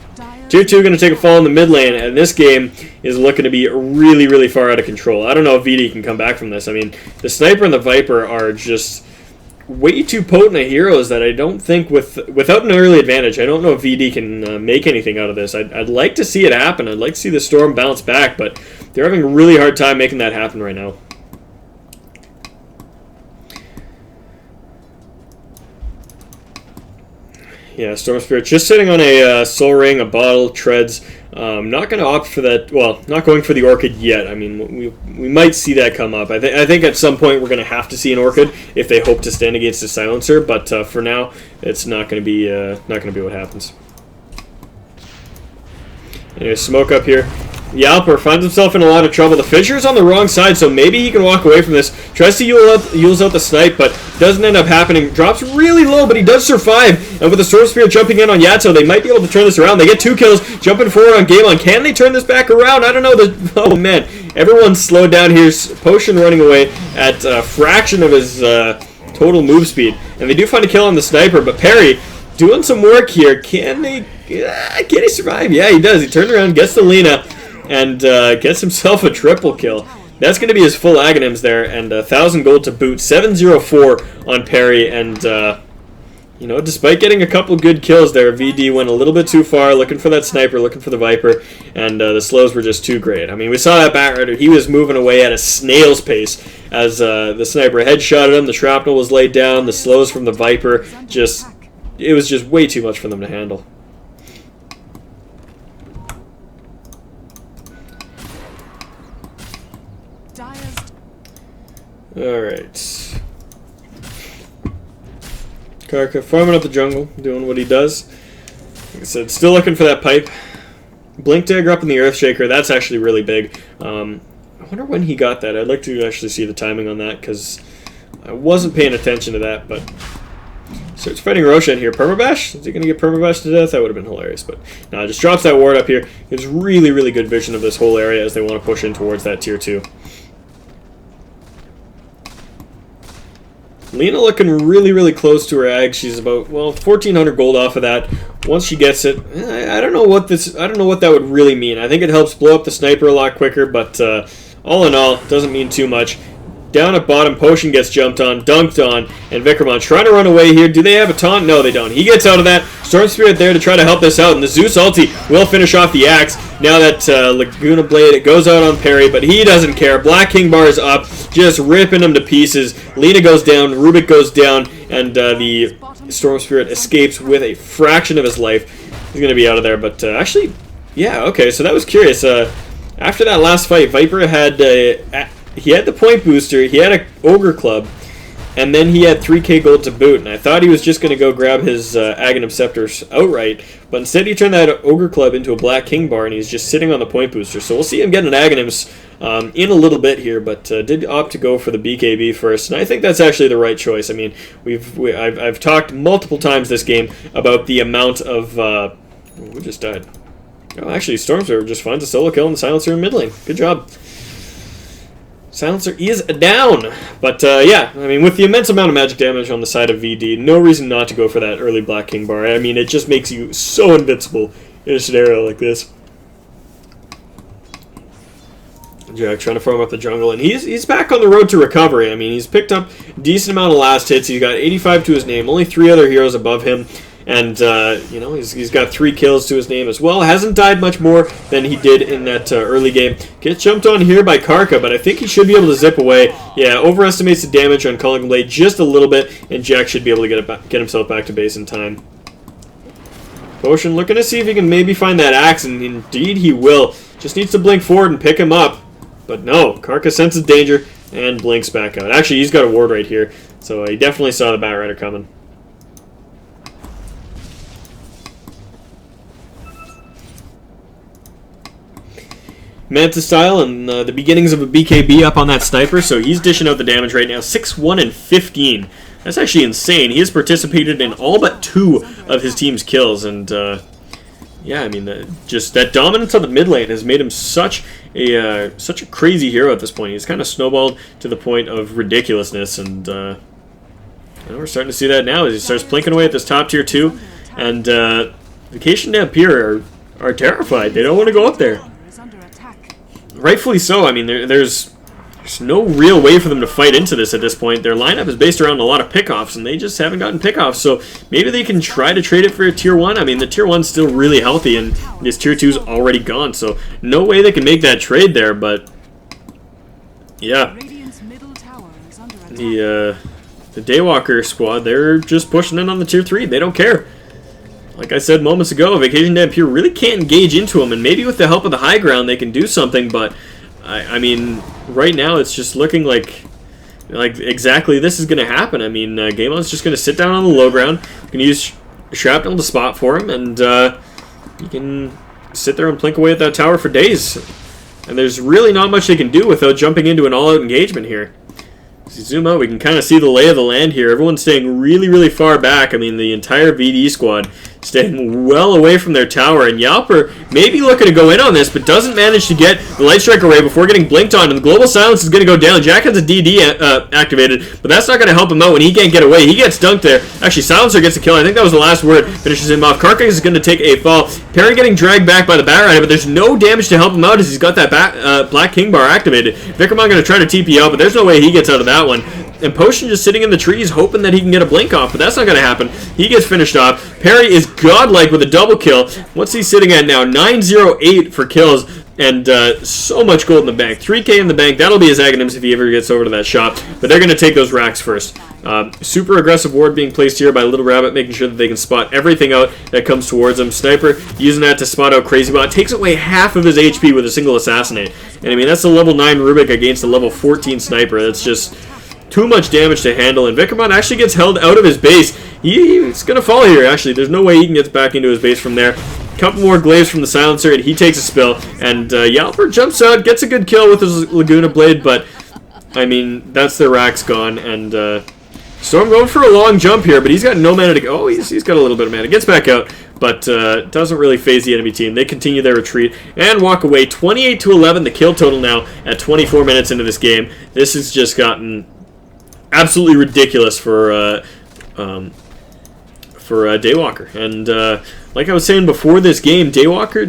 Tier 2 going to take a fall in the mid lane, and this game is looking to be really, really far out of control. I don't know if VD can come back from this. I mean, the Sniper and the Viper are just way too potent of heroes that I don't think, without an early advantage, I don't know if VD can make anything out of this. I'd like to see it happen. I'd like to see the Storm bounce back, but they're having a really hard time making that happen right now. Yeah, Storm Spirit just sitting on a Soul Ring, a bottle, treads. Not going to opt for that. Well, not going for the Orchid yet. I mean, we might see that come up. I think at some point we're going to have to see an Orchid if they hope to stand against a Silencer. But for now, it's not going to be what happens. Anyway, smoke up here. Yalper finds himself in a lot of trouble. The Fissure's on the wrong side, so maybe he can walk away from this. Tries to use out the snipe, but doesn't end up happening. Drops really low, but he does survive. And with the Storm Spirit jumping in on Yato, they might be able to turn this around. They get 2 kills, jumping forward on Game On. Can they turn this back around? I don't know. Oh, man. Everyone's slowed down here. Potion running away at a fraction of his total move speed. And they do find a kill on the Sniper, but Perry doing some work here. Can he survive? Yeah, he does. He turns around, gets the Lina, and gets himself a triple kill. That's going to be his full Aghanims there, and 1,000 gold to boot. 704 on Perry, and you know, despite getting a couple good kills there, VD went a little bit too far, looking for that Sniper, looking for the Viper, and the slows were just too great. I mean, we saw that Batrider. He was moving away at a snail's pace as the Sniper headshotted him, the Shrapnel was laid down, the slows from the Viper, it was just way too much for them to handle. Alright. Karka farming up the jungle, doing what he does. Like I said, still looking for that pipe. Blink Dagger up in the Earthshaker, that's actually really big. I wonder when he got that. I'd like to actually see the timing on that, because I wasn't paying attention to that, but... Starts fighting Roshan here. Permabash? Is he going to get Permabash to death? That would have been hilarious, but no, just drops that ward up here. Gives really, really good vision of this whole area as they want to push in towards that tier 2. Lina looking really, really close to her ag. She's about, well, 1,400 gold off of that. Once she gets it, I don't know what that would really mean. I think it helps blow up the Sniper a lot quicker, but all in all, doesn't mean too much. Down at bottom, Potion gets jumped on, dunked on, and Vickerman trying to run away here. Do they have a taunt? No, they don't. He gets out of that. Storm Spirit there to try to help this out, and the Zeus ulti will finish off the Axe. Now that Laguna Blade, it goes out on Perry, but he doesn't care. Black King Bar is up, just ripping him to pieces. Lina goes down, Rubik goes down, and the Storm Spirit escapes with a fraction of his life. He's going to be out of there, but actually, yeah, okay, so that was curious. After that last fight, Viper had... he had the point booster, he had a Ogre Club, and then he had 3k gold to boot, and I thought he was just going to go grab his Aghanim Scepters outright, but instead he turned that Ogre Club into a Black King Bar, and he's just sitting on the point booster. So we'll see him getting an Aghanims in a little bit here, but did opt to go for the BKB first, and I think that's actually the right choice. I mean, I've talked multiple times this game about the amount of... who just died? Oh, actually, Stormserver just finds a solo kill in the Silencer in mid lane. Good job. Silencer is down, but yeah, I mean, with the immense amount of magic damage on the side of VD, no reason not to go for that early Black King Bar. I mean, it just makes you so invincible in a scenario like this. Jack trying to farm up the jungle, and he's back on the road to recovery. I mean, he's picked up a decent amount of last hits. He's got 85 to his name, only 3 other heroes above him. And, you know, he's got 3 kills to his name as well. Hasn't died much more than he did in that early game. Gets jumped on here by Karka, but I think he should be able to zip away. Yeah, overestimates the damage on Culling Blade just a little bit, and Jack should be able to get himself back to base in time. Potion looking to see if he can maybe find that axe, and indeed he will. Just needs to blink forward and pick him up. But no, Karka senses danger and blinks back out. Actually, he's got a ward right here, so he definitely saw the Batrider coming. Manta style and the beginnings of a BKB up on that sniper, so he's dishing out the damage right now. 6-1 and 15. That's actually insane. He has participated in all but 2 of his team's kills, and yeah, I mean, just that dominance on the mid lane has made him such a crazy hero at this point. He's kind of snowballed to the point of ridiculousness, and we're starting to see that now as he starts plinking away at this top tier 2, and Vacation Dampeer are terrified. They don't want to go up there. Rightfully so. I mean, there's no real way for them to fight into this at this point. Their lineup is based around a lot of pickoffs, and they just haven't gotten pickoffs. So maybe they can try to trade it for a tier 1. I mean, the tier 1's still really healthy, and this tier 2's already gone. So no way they can make that trade there. But yeah, the Daywalker squad, they're just pushing in on the tier 3. They don't care. Like I said moments ago, Vacation Dampeer really can't engage into them, and maybe with the help of the high ground they can do something, but I mean, right now it's just looking like exactly this is going to happen. I mean, Gameon's just going to sit down on the low ground. You can use Shrapnel to spot for him, and you can sit there and plink away at that tower for days. And there's really not much they can do without jumping into an all-out engagement here. As you zoom out, we can kind of see the lay of the land here. Everyone's staying really, really far back. I mean, the entire VD squad staying well away from their tower. And Yalper may be looking to go in on this, but doesn't manage to get the Light Strike array before getting blinked on. And the Global Silence is going to go down. Jack has a DD activated, but that's not going to help him out when he can't get away. He gets dunked there. Actually, Silencer gets a kill. I think that was the last word. Finishes him off. Karkak is going to take a fall. Perry getting dragged back by the Batrider, but there's no damage to help him out as he's got that Black King bar activated. Vickerman going to try to TP out, but there's no way he gets out of that one. And Potion just sitting in the trees hoping that he can get a blink off, but that's not going to happen. He gets finished off. Perry is godlike with a double kill. What's he sitting at now? 908 for kills, and so much gold in the bank. 3k in the bank. That'll be his Aghanims if he ever gets over to that shop, but they're going to take those racks first. Super aggressive ward being placed here by Little Rabbit, making sure that they can spot everything out that comes towards them. Sniper using that to spot out Crazy Bot. Takes away half of his HP with a single assassinate. And I mean, that's a level 9 Rubik against a level 14 Sniper. That's just too much damage to handle, and Vickerman actually gets held out of his base. He's going to fall here, actually. There's no way he can get back into his base from there. Couple more glaives from the Silencer, and he takes a spill. And Yalper jumps out, gets a good kill with his Laguna Blade, but, I mean, that's their racks gone. And Storm going for a long jump here, but he's got no mana to go. Oh, he's got a little bit of mana. Gets back out, but doesn't really phase the enemy team. They continue their retreat and walk away. 28-11, the kill total now at 24 minutes into this game. This has just gotten absolutely ridiculous for Daywalker. And like I was saying before this game, Daywalker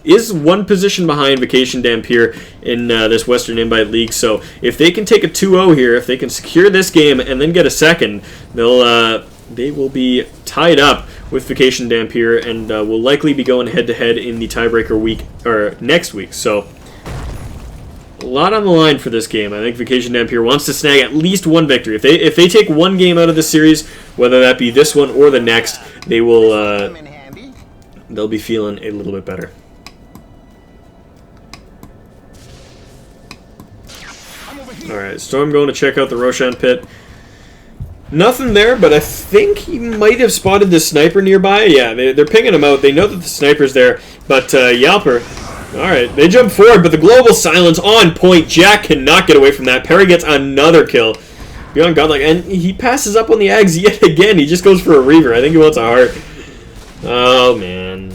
is one position behind Vacation Dampeer in this Western Invite League. So if they can take a 2-0 here, if they can secure this game and then get a second, they will be tied up with Vacation Dampeer and will likely be going head-to-head in the tiebreaker week or next week. So a lot on the line for this game. I think Vacation Dampeer wants to snag at least one victory. If they take one game out of the series, whether that be this one or the next, they will they'll be feeling a little bit better. All right, Storm going to check out the Roshan pit. Nothing there, but I think he might have spotted the sniper nearby. Yeah, they're pinging him out. They know that the sniper's there, but Yalper. Alright, they jump forward, but the Global Silence on point. Jack cannot get away from that. Perry gets another kill. Beyond Godlike, and he passes up on the Ags yet again. He just goes for a Reaver. I think he wants a heart. Oh, man.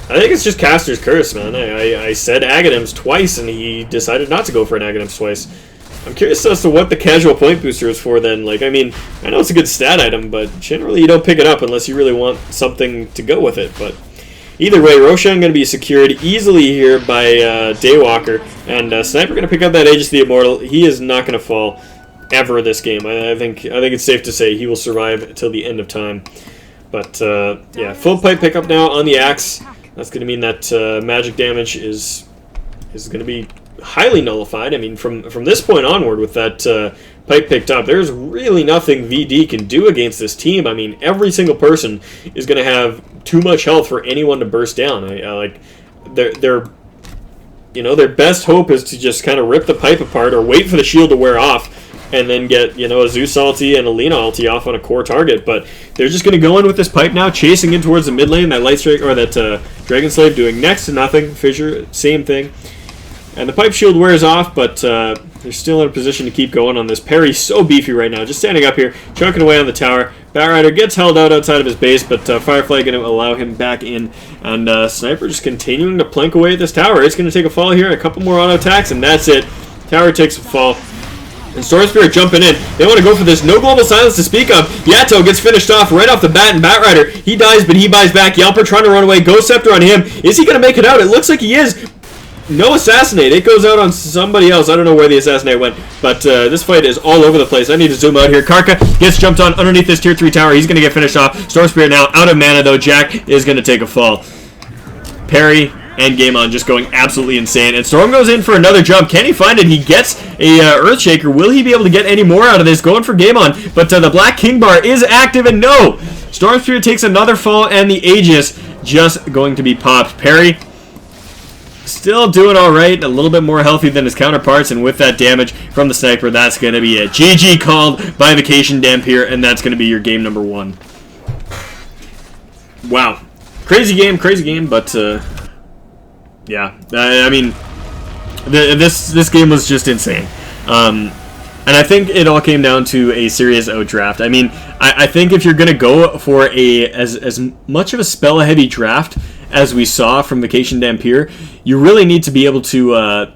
I think it's just Caster's Curse, man. I said Aghanims twice, and he decided not to go for an Aghanims twice. I'm curious as to what the casual point booster is for then. Like, I mean, I know it's a good stat item, but generally you don't pick it up unless you really want something to go with it, but either way, Roshan going to be secured easily here by Daywalker, and Sniper going to pick up that Aegis the Immortal. He is not going to fall ever this game. I think it's safe to say he will survive until the end of time. But yeah, full pipe pickup now on the Axe. That's going to mean that magic damage is going to be highly nullified. I mean, from this point onward, with that pipe picked up, there's really nothing VD can do against this team. I mean, every single person is going to have too much health for anyone to burst down. Like their best hope is to just kind of rip the pipe apart or wait for the shield to wear off. and then get, you know, a Zeus ulti and a Lina ulti off on a core target. But they're just going to go in with this pipe now, chasing in towards the mid lane. That Light Strike, or that Dragon Slave doing next to nothing. Fissure, same thing. And the pipe shield wears off, but they're still in a position to keep going on this. Perry's so beefy right now, just standing up here, chunking away on the tower. Batrider gets held out outside of his base, but Firefly going to allow him back in. And Sniper just continuing to plank away at this tower. It's going to take a fall here, a couple more auto attacks, and that's it. Tower takes a fall. And Storm Spirit jumping in. They want to go for this. No global silence to speak of. Yato gets finished off right off the bat, and Batrider, he dies, but he buys back. Yalper trying to run away. Ghost Scepter on him. Is he going to make it out? It looks like he is. No assassinate. It goes out on somebody else. I don't know where the assassinate went, but this fight is all over the place. I need to zoom out here. Karka gets jumped on underneath this tier 3 tower. He's going to get finished off. Storm Spirit now out of mana, though. Jack is going to take a fall. Perry and Game On just going absolutely insane. And Storm goes in for another jump. Can he find it? He gets a Earthshaker. Will he be able to get any more out of this? Going for Game On, but the Black King Bar is active, and no! Storm Spirit takes another fall, and the Aegis just going to be popped. Perry still doing alright, a little bit more healthy than his counterparts, and with that damage from the Sniper, that's going to be it. GG called by Vacation Dampeer, and that's going to be your game number 1. Wow. Crazy game, but yeah, I mean, this game was just insane. And I think it all came down to a serious outdraft. I mean, I think if you're going to go for as much of a spell-heavy draft as we saw from Vacation Dampeer, you really need to be able to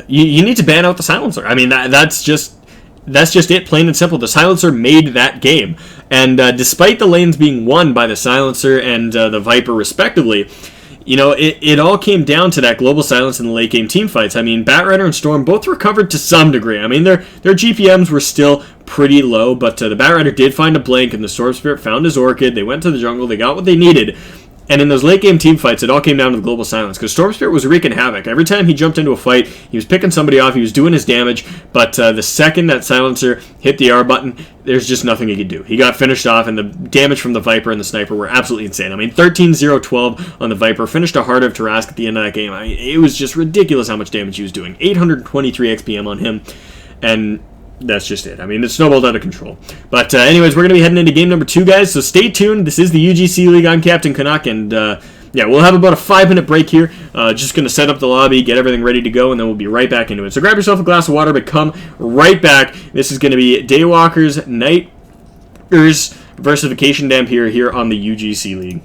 you need to ban out the Silencer. I mean, that's just it, plain and simple. The Silencer made that game, and despite the lanes being won by the Silencer and the Viper respectively, you know, it all came down to that global silence in the late game team fights. I mean, Batrider and Storm both recovered to some degree. I mean, their GPMs were still pretty low, but the Batrider did find a blink, and the Storm Spirit found his Orchid. They went to the jungle, they got what they needed. And in those late game team fights, it all came down to the global silence, because Storm Spirit was wreaking havoc. Every time he jumped into a fight, he was picking somebody off, he was doing his damage, but the second that Silencer hit the R button, there's just nothing he could do. He got finished off, and the damage from the Viper and the Sniper were absolutely insane. I mean, 13-0-12 on the Viper, finished a Heart of Tarask at the end of that game. I mean, it was just ridiculous how much damage he was doing. 823 XPM on him, and that's just it. I mean, it snowballed out of control. But anyways, we're going to be heading into game number 2, guys, so stay tuned. This is the UGC League. I'm Captain Canuck, and yeah, we'll have about a 5-minute break here. Just going to set up the lobby, get everything ready to go, and then we'll be right back into it. So grab yourself a glass of water, but come right back. This is going to be Daywalkers, Nighters versus Vacation Dampeer here on the UGC League.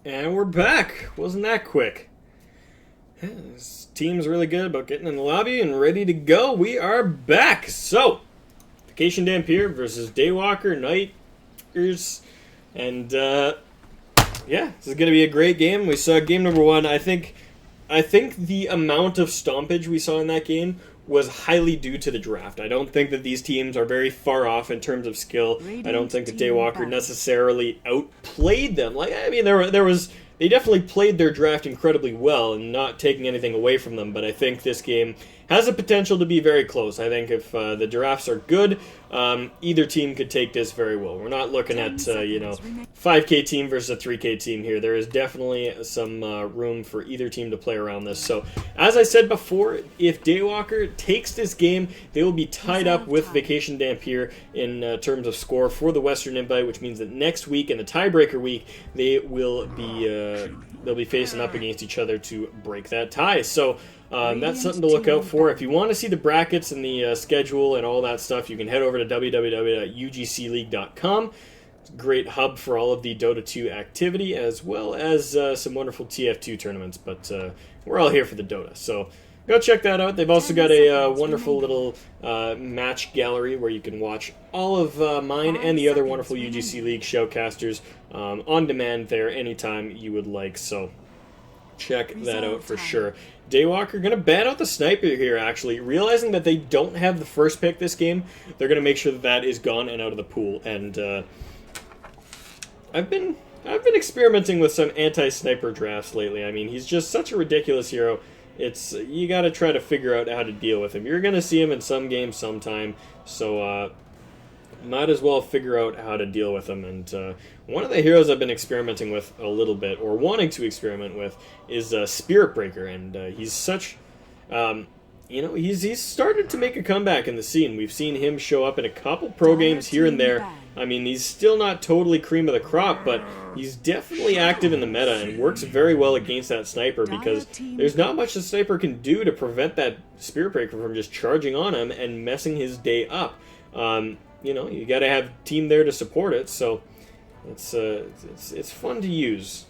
And we're back. Wasn't that quick? This team's really good about getting in the lobby and ready to go. We are back. So, Vacation Dampeer versus Daywalker Nighters. And, yeah, this is going to be a great game. We saw game number 1. I think the amount of stompage we saw in that game was highly due to the draft. I don't think that these teams are very far off in terms of skill. I don't think that Daywalker necessarily outplayed them. Like, I mean, they definitely played their draft incredibly well and not taking anything away from them, but I think this game has the potential to be very close. I think if the drafts are good, either team could take this very well. We're not looking at, 5K team versus a 3K team here. There is definitely some room for either team to play around this. So, as I said before, if Daywalker takes this game, they will be tied up with Vacation Dampeer in terms of score for the Western Invite, which means that next week, in the tiebreaker week, they will be they'll be facing up against each other to break that tie. So, that's something to look out for. If you want to see the brackets and the schedule and all that stuff, you can head over to www.ugcleague.com. It's a great hub for all of the Dota 2 activity, as well as some wonderful TF2 tournaments. But we're all here for the Dota, so go check that out. They've also got a wonderful little match gallery where you can watch all of mine and the other wonderful UGC League shoutcasters on demand there anytime you would like. So check that out for sure. Daywalker going to ban out the sniper here, actually. Realizing that they don't have the first pick this game, they're going to make sure that that is gone and out of the pool. And I've been experimenting with some anti-sniper drafts lately. I mean, he's just such a ridiculous hero. You got to try to figure out how to deal with him. You're going to see him in some games sometime, so might as well figure out how to deal with him. And one of the heroes I've been experimenting with a little bit, or wanting to experiment with, is Spirit Breaker. And he's such, he's started to make a comeback in the scene. We've seen him show up in a couple pro games here and there. I mean, he's still not totally cream of the crop, but he's definitely active in the meta and works very well against that sniper, because there's not much the sniper can do to prevent that Spirit Breaker from just charging on him and messing his day up. You got to have team there to support it, so it's fun to use,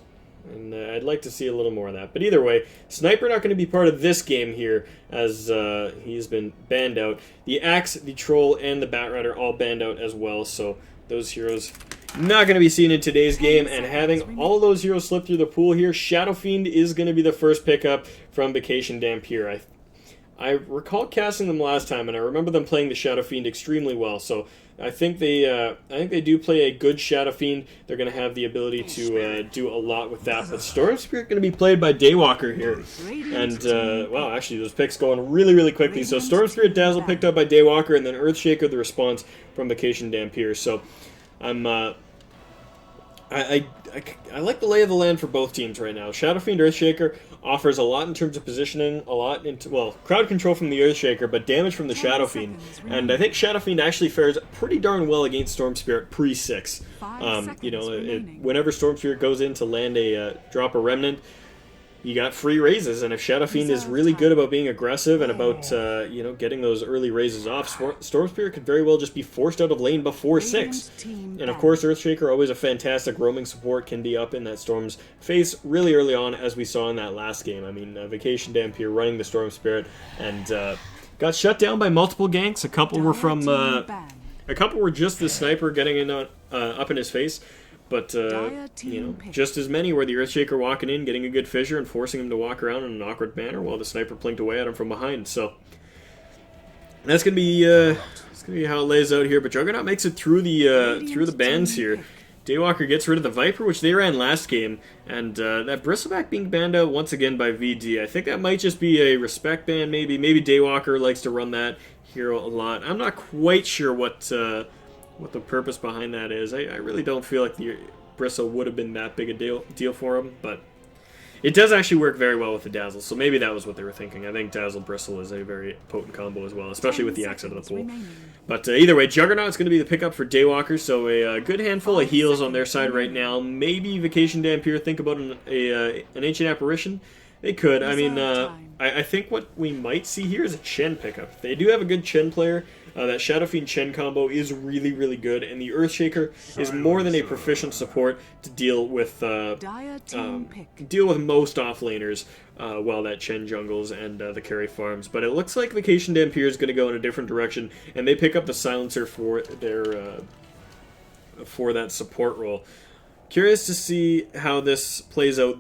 and I'd like to see a little more of that. But either way, Sniper not going to be part of this game here, as he's been banned out. The Axe, the Troll, and the Bat Rider all banned out as well, so those heroes not going to be seen in today's game. And having all those heroes slip through the pool here, Shadow Fiend is going to be the first pickup from Vacation Dampeer. I recall casting them last time, and I remember them playing the Shadow Fiend extremely well. So I think they do play a good Shadow Fiend. They're going to have the ability to do a lot with that. But Storm Spirit going to be played by Daywalker here, and wow, actually those picks going really, really quickly. So Storm Spirit Dazzle picked up by Daywalker, and then Earthshaker the response from Vacation Dampeer. So I'm I like the lay of the land for both teams right now. Shadow Fiend Earthshaker offers a lot in terms of positioning, a lot into, well, crowd control from the Earthshaker, but damage from the Shadow Fiend. And I think Shadow Fiend actually fares pretty darn well against Storm Spirit pre-6. Whenever Storm Spirit goes in to land drop a Remnant, you got free raises, and if Shadow Fiend is really good about being aggressive and about getting those early raises off, Storm Spirit could very well just be forced out of lane before 6. And of course, Earthshaker, always a fantastic roaming support, can be up in that Storm's face really early on, as we saw in that last game. I mean, Vacation Dampeer running the Storm Spirit and got shut down by multiple ganks. A couple were just the sniper getting in up in his face. But, just as many were the Earthshaker walking in, getting a good fissure, and forcing him to walk around in an awkward manner while the sniper plinked away at him from behind. So, that's going to be how it lays out here. But Juggernaut makes it through the bans here. Daywalker gets rid of the Viper, which they ran last game. And that Bristleback being banned out once again by VD. I think that might just be a respect ban, maybe. Maybe Daywalker likes to run that hero a lot. I'm not quite sure what the purpose behind that is. I really don't feel like the Bristle would have been that big a deal for him, but it does actually work very well with the Dazzle, so maybe that was what they were thinking. I think Dazzle Bristle is a very potent combo as well, especially with the Axe out of the pool. But either way, Juggernaut's going to be the pickup for Daywalker, so a good handful of heals on their side right now. Maybe Vacation Dampeer think about an Ancient Apparition, They could. I mean, I think what we might see here is a Chen pickup. They do have a good Chen player. That Shadow Fiend Chen combo is really, really good, and the Earthshaker is more than a proficient support to deal with most offlaners while that Chen jungles and the carry farms. But it looks like Vacation Dampeer is going to go in a different direction, and they pick up the Silencer for their for that support role. Curious to see how this plays out.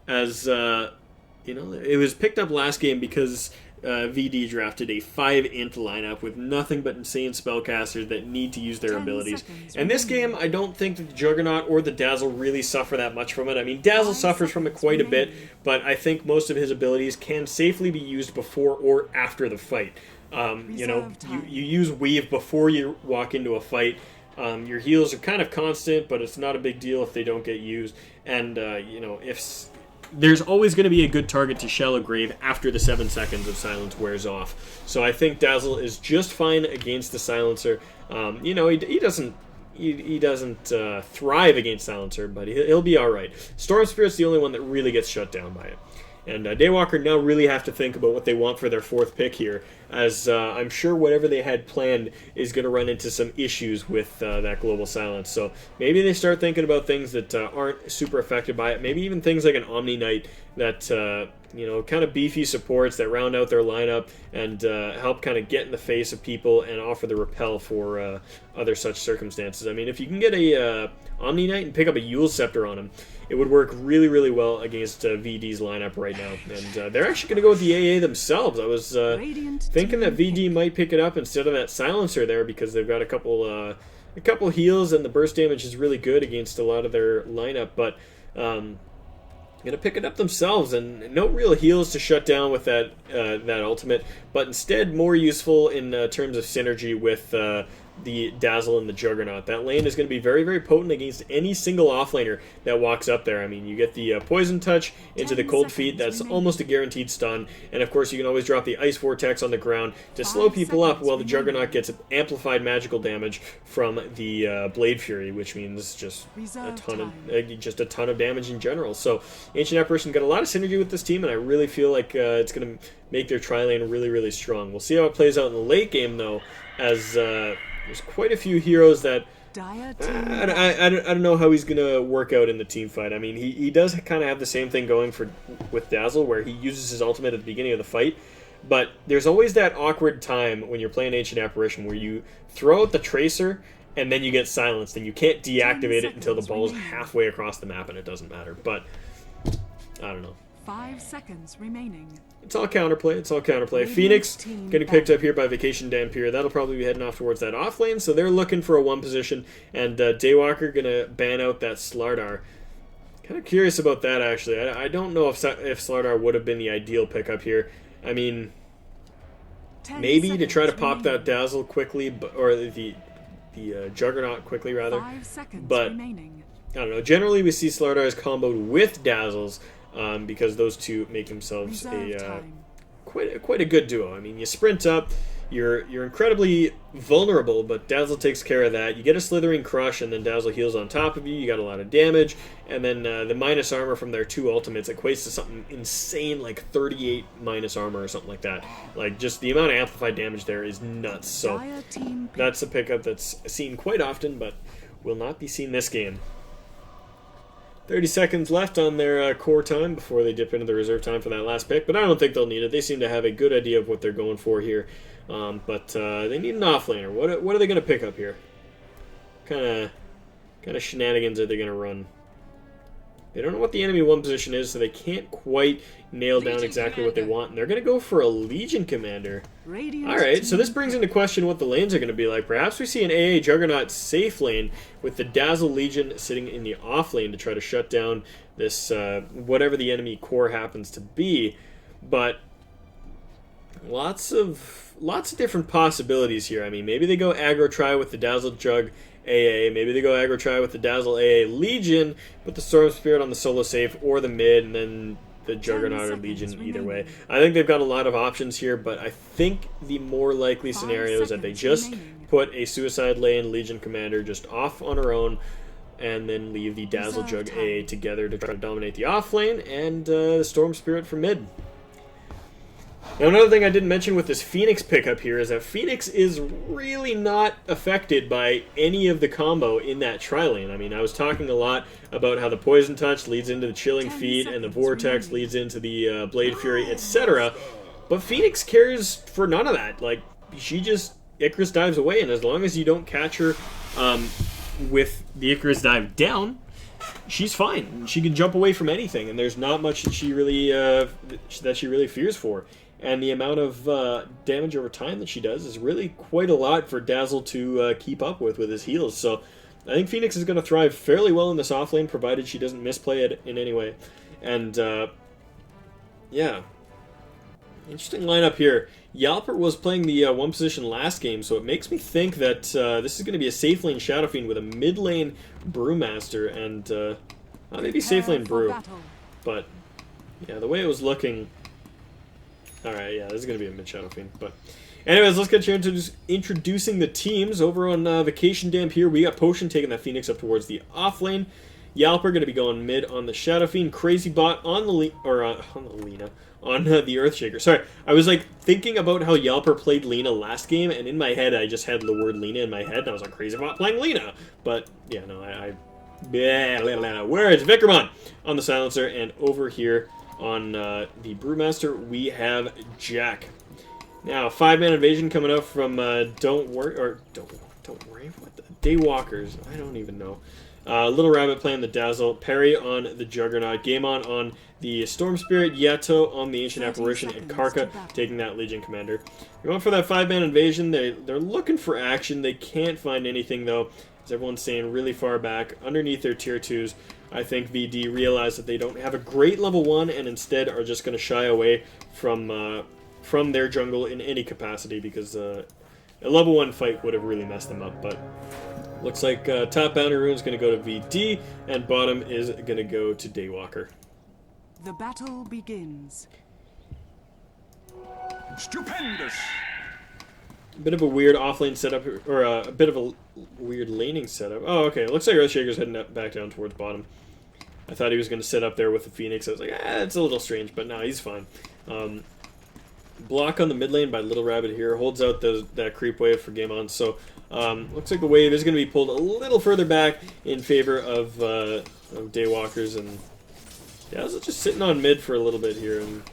As you know, it was picked up last game because VD drafted a 5-int lineup with nothing but insane spellcasters that need to use their abilities. And this game, I don't think that the Juggernaut or the Dazzle really suffer that much from it. I mean, Dazzle suffers from it quite a bit, but I think most of his abilities can safely be used before or after the fight. You know, you use Weave before you walk into a fight. Your heals are kind of constant, but it's not a big deal if they don't get used. And, you know, if there's always going to be a good target to Shallow Grave after the 7 seconds of silence wears off. So I think Dazzle is just fine against the Silencer. You know, he doesn't thrive against Silencer, but he'll be all right. Storm Spirit's the only one that really gets shut down by it. And Daywalker now really have to think about what they want for their 4th pick here, as I'm sure whatever they had planned is going to run into some issues with that Global Silence. So maybe they start thinking about things that aren't super affected by it. Maybe even things like an Omni Knight that, you know, kind of beefy supports that round out their lineup and help kind of get in the face of people and offer the repel for other such circumstances. I mean, if you can get a Omni Knight and pick up a Yule Scepter on him, it would work really, really well against VD's lineup right now. And they're actually going to go with the AA themselves. I was thinking that VD might pick it up instead of that Silencer there because they've got a couple heals and the burst damage is really good against a lot of their lineup. But going to pick it up themselves, and no real heals to shut down with that ultimate, but instead more useful in terms of synergy with the Dazzle and the Juggernaut. That lane is going to be very, very potent against any single offlaner that walks up there. I mean, you get the Poison Touch into the Cold Feet, that's almost a guaranteed stun, and of course you can always drop the Ice Vortex on the ground to slow people up while the Juggernaut gets amplified magical damage from the Blade Fury, which means just a ton of damage in general. So Ancient Apparition got a lot of synergy with this team, and I really feel like it's going to make their tri-lane really, really strong. We'll see how it plays out in the late game, though, as there's quite a few heroes that I don't know how he's going to work out in the team fight. I mean, he does kind of have the same thing going with Dazzle, where he uses his ultimate at the beginning of the fight, but there's always that awkward time when you're playing Ancient Apparition where you throw out the Tracer and then you get silenced, and you can't deactivate it until the ball's halfway across the map, and it doesn't matter. But I don't know. 5 seconds remaining. It's all counterplay. It's all counterplay. Phoenix getting picked up here by Vacation Dampeer. That'll probably be heading off towards that off lane, so they're looking for a 1 position. And Daywalker gonna ban out that Slardar. Kind of curious about that, actually. I don't know if Slardar would have been the ideal pickup here. I mean, maybe to try to pop that Dazzle quickly, or the Juggernaut quickly, rather. 5 seconds but remaining. I don't know. Generally, we see Slardars comboed with Dazzles. Because those two make themselves quite a good duo. I mean, you sprint up, you're incredibly vulnerable, but Dazzle takes care of that. You get a Slithering Crush, and then Dazzle heals on top of you. You got a lot of damage, and then the minus armor from their 2 ultimates equates to something insane, like 38 minus armor or something like that. Like, just the amount of amplified damage there is nuts. So that's a pickup that's seen quite often, but will not be seen this game. 30 seconds left on their core time before they dip into the reserve time for that last pick, but I don't think they'll need it. They seem to have a good idea of what they're going for here, but they need an offlaner. What are they going to pick up here? Kind of shenanigans are they going to run? They don't know what the enemy 1 position is, so they can't quite nail down exactly what they want, and they're going to go for a Legion Commander. Alright, so this brings into question what the lanes are going to be like. Perhaps we see an AA Juggernaut safe lane with the Dazzle Legion sitting in the off lane to try to shut down this, whatever the enemy core happens to be. But lots of different possibilities here. I mean, maybe they go aggro try with the Dazzle Jug AA, maybe they go aggro try with the Dazzle AA Legion, put the Storm Spirit on the solo safe or the mid, and then the Juggernaut or Legion either way. I think they've got a lot of options here, but I think the more likely scenario is that they just put a Suicide Lane Legion Commander just off on her own, and then leave the Dazzle Reserve Jug A time. together to try to dominate the off lane, and the Storm Spirit for mid. Now, another thing I didn't mention with this Phoenix pickup here is that Phoenix is really not affected by any of the combo in that tri-lane. I mean, I was talking a lot about how the Poison Touch leads into the Chilling 10 Feet, and the seconds Vortex remaining. leads into the Blade Fury, etc. But Phoenix cares for none of that. Like, she just Icarus dives away, and as long as you don't catch her with the Icarus dive down, she's fine. She can jump away from anything, and there's not much that she really fears for. And the amount of damage over time that she does is really quite a lot for Dazzle to keep up with his heals. So I think Phoenix is going to thrive fairly well in this offlane, provided she doesn't misplay it in any way. And yeah, interesting lineup here. Yalper was playing the one position last game, so it makes me think that this is going to be a safe lane Shadow Fiend with a mid lane Brewmaster and maybe safe lane Prepare for Brew. battle. But yeah, the way it was looking. Alright, yeah, this is going to be a mid Shadow Fiend. But anyways, let's get to introducing the teams. Over on Vacation Dampeer, we got Potion taking that Phoenix up towards the off lane. Yalper going to be going mid on the Shadow Fiend. Crazy Bot on the the Earthshaker. Sorry, I was like thinking about how Yalper played Lina last game, and in my head I just had the word Lina in my head, and I was like, Crazy Bot playing Lina. But yeah, no, where is Vickermon on the Silencer, and over here on the Brewmaster, we have Jack. Now, 5-man invasion coming up from Don't Worry, what the Daywalkers? I don't even know. Little Rabbit playing the Dazzle, Perry on the Juggernaut, Gaemon on the Storm Spirit, Yato on the Ancient 30 Apparition, and seconds Karka to battle. taking that Legion Commander. They're going for that 5-man invasion. They're looking for action. They can't find anything, though, as everyone's staying really far back underneath their tier 2s. I think VD realized that they don't have a great level 1 and instead are just going to shy away from their jungle in any capacity, because a level 1 fight would have really messed them up. But looks like top boundary rune is going to go to VD and bottom is going to go to Daywalker. The battle begins. Stupendous! A bit of a weird offlane setup, or a bit of a weird laning setup. Oh, okay. It looks like Earthshaker's heading back down towards bottom. I thought he was going to sit up there with the Phoenix. I was like, it's a little strange, but no, he's fine. Block on the mid lane by Little Rabbit here. Holds out that creep wave for Gaemon. So, looks like the wave is going to be pulled a little further back in favor of Daywalkers. And yeah, it's just sitting on mid for a little bit here. And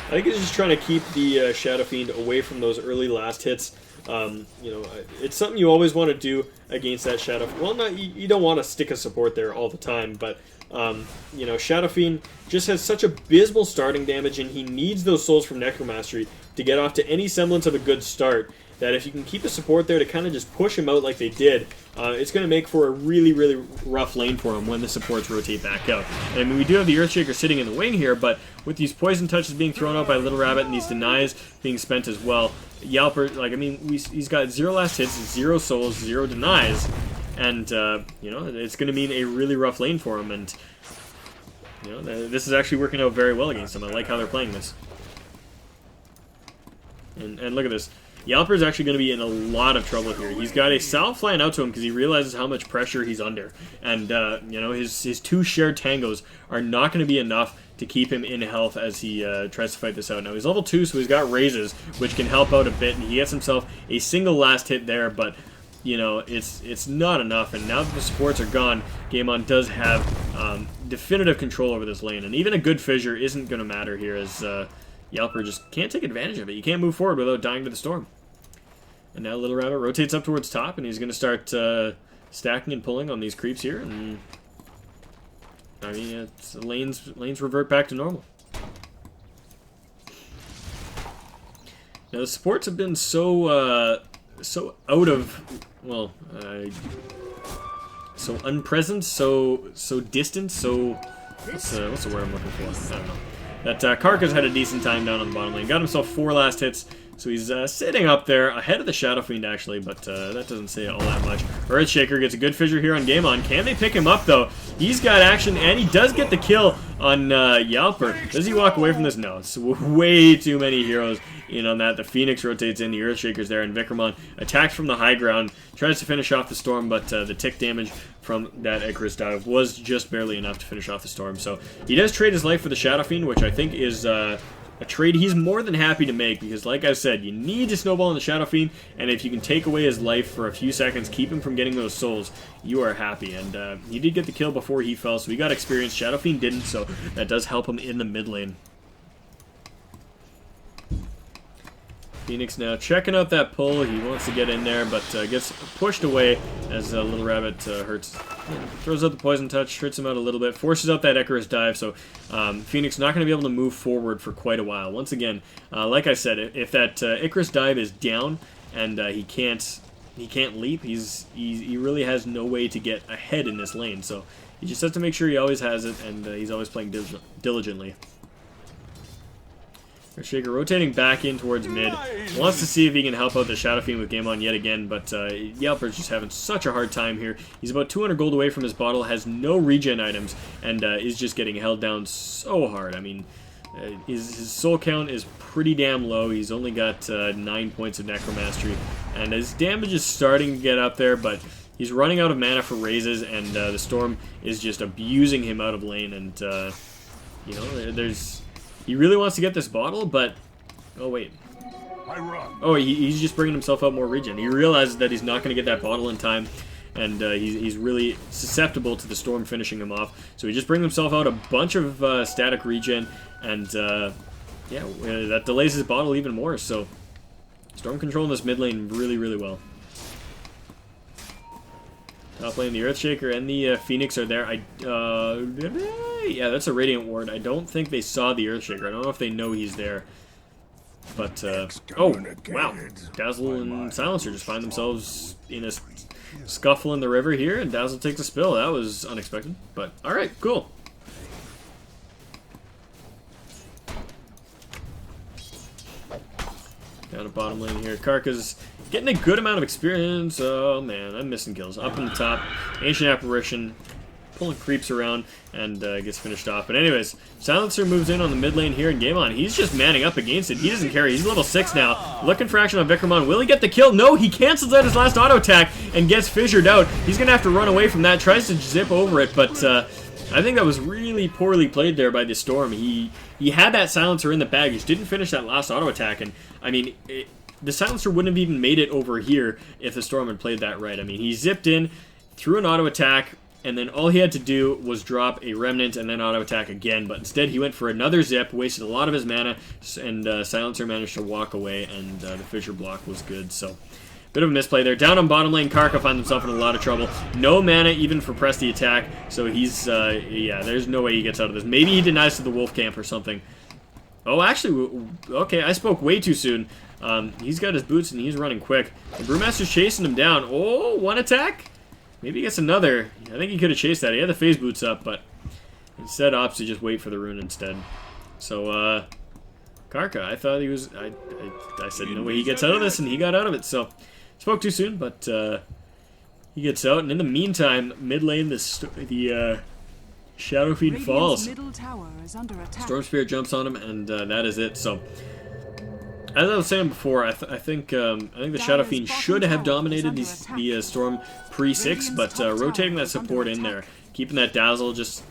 I think he's just trying to keep the Shadow Fiend away from those early last hits. It's something you always want to do against that Shadow. Well, you don't want to stick a support there all the time, but Shadow Fiend just has such abysmal starting damage, and he needs those souls from Necromastery to get off to any semblance of a good start. That if you can keep a support there to kind of just push him out like they did, it's going to make for a really, really rough lane for him when the supports rotate back out. And I mean, we do have the Earthshaker sitting in the wing here, but with these poison touches being thrown out by Little Rabbit and these denies being spent as well, Yalper, he's got 0 last hits, 0 souls, 0 denies, and it's going to mean a really rough lane for him. And this is actually working out very well against him. I like how they're playing this. And look at this. Yalper is actually going to be in a lot of trouble here. He's got a Sal flying out to him because he realizes how much pressure he's under. And, his 2 shared tangos are not going to be enough to keep him in health as he tries to fight this out. Now, he's level 2, so he's got raises, which can help out a bit. And he gets himself a single last hit there, but, it's not enough. And now that the supports are gone, Gaemon does have definitive control over this lane. And even a good fissure isn't going to matter here, as Yalper just can't take advantage of it. You can't move forward without dying to the storm. And now Little Rabbit rotates up towards top, and he's going to start stacking and pulling on these creeps here. And I mean, lanes revert back to normal. Now the supports have been so out of, so unpresent, so distant, so what's the word I'm looking for? I don't know. That Karka's had a decent time down on the bottom lane. Got himself 4 last hits So he's sitting up there ahead of the Shadow Fiend, actually, but that doesn't say all that much. Earthshaker gets a good fissure here on Game On. Can they pick him up, though? He's got action, and he does get the kill on Yalper. Does he walk away from this? No, it's way too many heroes in on that. The Phoenix rotates in, the Earthshaker's there, and Vickerman attacks from the high ground, tries to finish off the Storm, but the tick damage from that Icarus dive was just barely enough to finish off the Storm. So he does trade his life for the Shadow Fiend, which I think is a trade he's more than happy to make, because like I said, you need to snowball in the Shadow Fiend, and if you can take away his life for a few seconds, keep him from getting those souls, you are happy. And he did get the kill before he fell, so he got experience. Shadow Fiend didn't, so that does help him in the mid lane. Phoenix now checking out that pull. He wants to get in there, but gets pushed away as Little Rabbit throws out the poison touch, hurts him out a little bit, forces out that Icarus dive. So Phoenix not going to be able to move forward for quite a while. Once again, like I said, if that Icarus dive is down and he can't leap, he really has no way to get ahead in this lane. So he just has to make sure he always has it, and he's always playing diligently. Shaker rotating back in towards mid. Wants to see if he can help out the Shadow Fiend with Game On yet again, but Yelper's just having such a hard time here. He's about 200 gold away from his bottle, has no regen items, and is just getting held down so hard. I mean, his soul count is pretty damn low. He's only got 9 points of Necromastery, and his damage is starting to get up there, but he's running out of mana for raises, and the Storm is just abusing him out of lane, and, you know, he really wants to get this bottle, but... Oh, wait. Oh, he's just bringing himself out more regen. He realizes that he's not going to get that bottle in time, and he's really susceptible to the Storm finishing him off. So he just brings himself out a bunch of static regen, and, yeah, that delays his bottle even more. So Storm controlling this mid lane really, really well. Top lane, the Earthshaker and the Phoenix are there. Yeah, that's a Radiant Ward. I don't think they saw the Earthshaker. I don't know if they know he's there. But, oh, wow. Dazzle and Silencer just find themselves in a scuffle in the river here, and Dazzle takes a spill. That was unexpected, but alright, cool. Down at bottom lane here. Karka's getting a good amount of experience. Oh, man, I'm missing kills. Up in the top, Ancient Apparition, pulling creeps around, and gets finished off. But anyways, Silencer moves in on the mid lane here in Game On. He's just manning up against it. He doesn't care. He's level 6 now. Looking for action on Vickerman. Will he get the kill? No, he cancels out his last auto attack and gets fissured out. He's going to have to run away from that. Tries to zip over it, but I think that was really poorly played there by the Storm. He had that Silencer in the bag. He just didn't finish that last auto attack, and I mean... the Silencer wouldn't have even made it over here if the Storm had played that right. I mean, he zipped in, threw an auto attack, and then all he had to do was drop a Remnant and then auto attack again. But instead, he went for another zip, wasted a lot of his mana, and Silencer managed to walk away, and the fissure block was good. So, bit of a misplay there. Down on bottom lane, Karka finds himself in a lot of trouble. No mana even for press the attack, so he's, yeah, there's no way he gets out of this. Maybe he denies to the Wolf Camp or something. Oh, actually, okay, I spoke way too soon. He's got his boots and he's running quick. The Brewmaster's chasing him down. Oh, one attack? Maybe he gets another. I think he could have chased that. He had the phase boots up, but instead opts to just wait for the rune instead. So, Karka, I thought he was... I said no way he gets out of this, and he got out of it. So, spoke too soon, but he gets out. And in the meantime, mid lane, the Shadow Fiend falls. Storm Spirit jumps on him, and that is it. So... as I was saying before, I think the Shadow Fiend should have dominated the Storm pre-6, but rotating that support in there, keeping that Dazzle just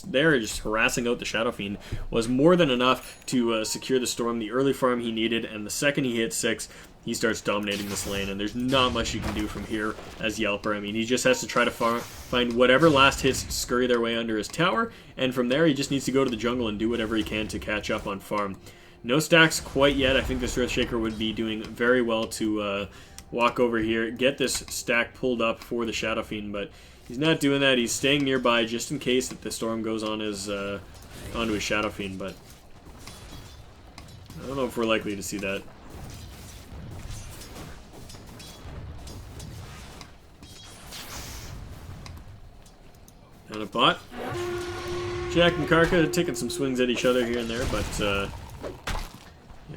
there, just harassing out the Shadow Fiend, was more than enough to secure the Storm, the early farm he needed, and the second he hits 6, he starts dominating this lane, and there's not much you can do from here as Yelper. I mean, he just has to try to find whatever last hits scurry their way under his tower, and from there he just needs to go to the jungle and do whatever he can to catch up on farm. No stacks quite yet. I think this Earthshaker would be doing very well to walk over here, get this stack pulled up for the Shadow Fiend, but he's not doing that. He's staying nearby just in case that the Storm goes on onto his Shadow Fiend, but I don't know if we're likely to see that. Down a bot. Jack and Karka taking some swings at each other here and there, but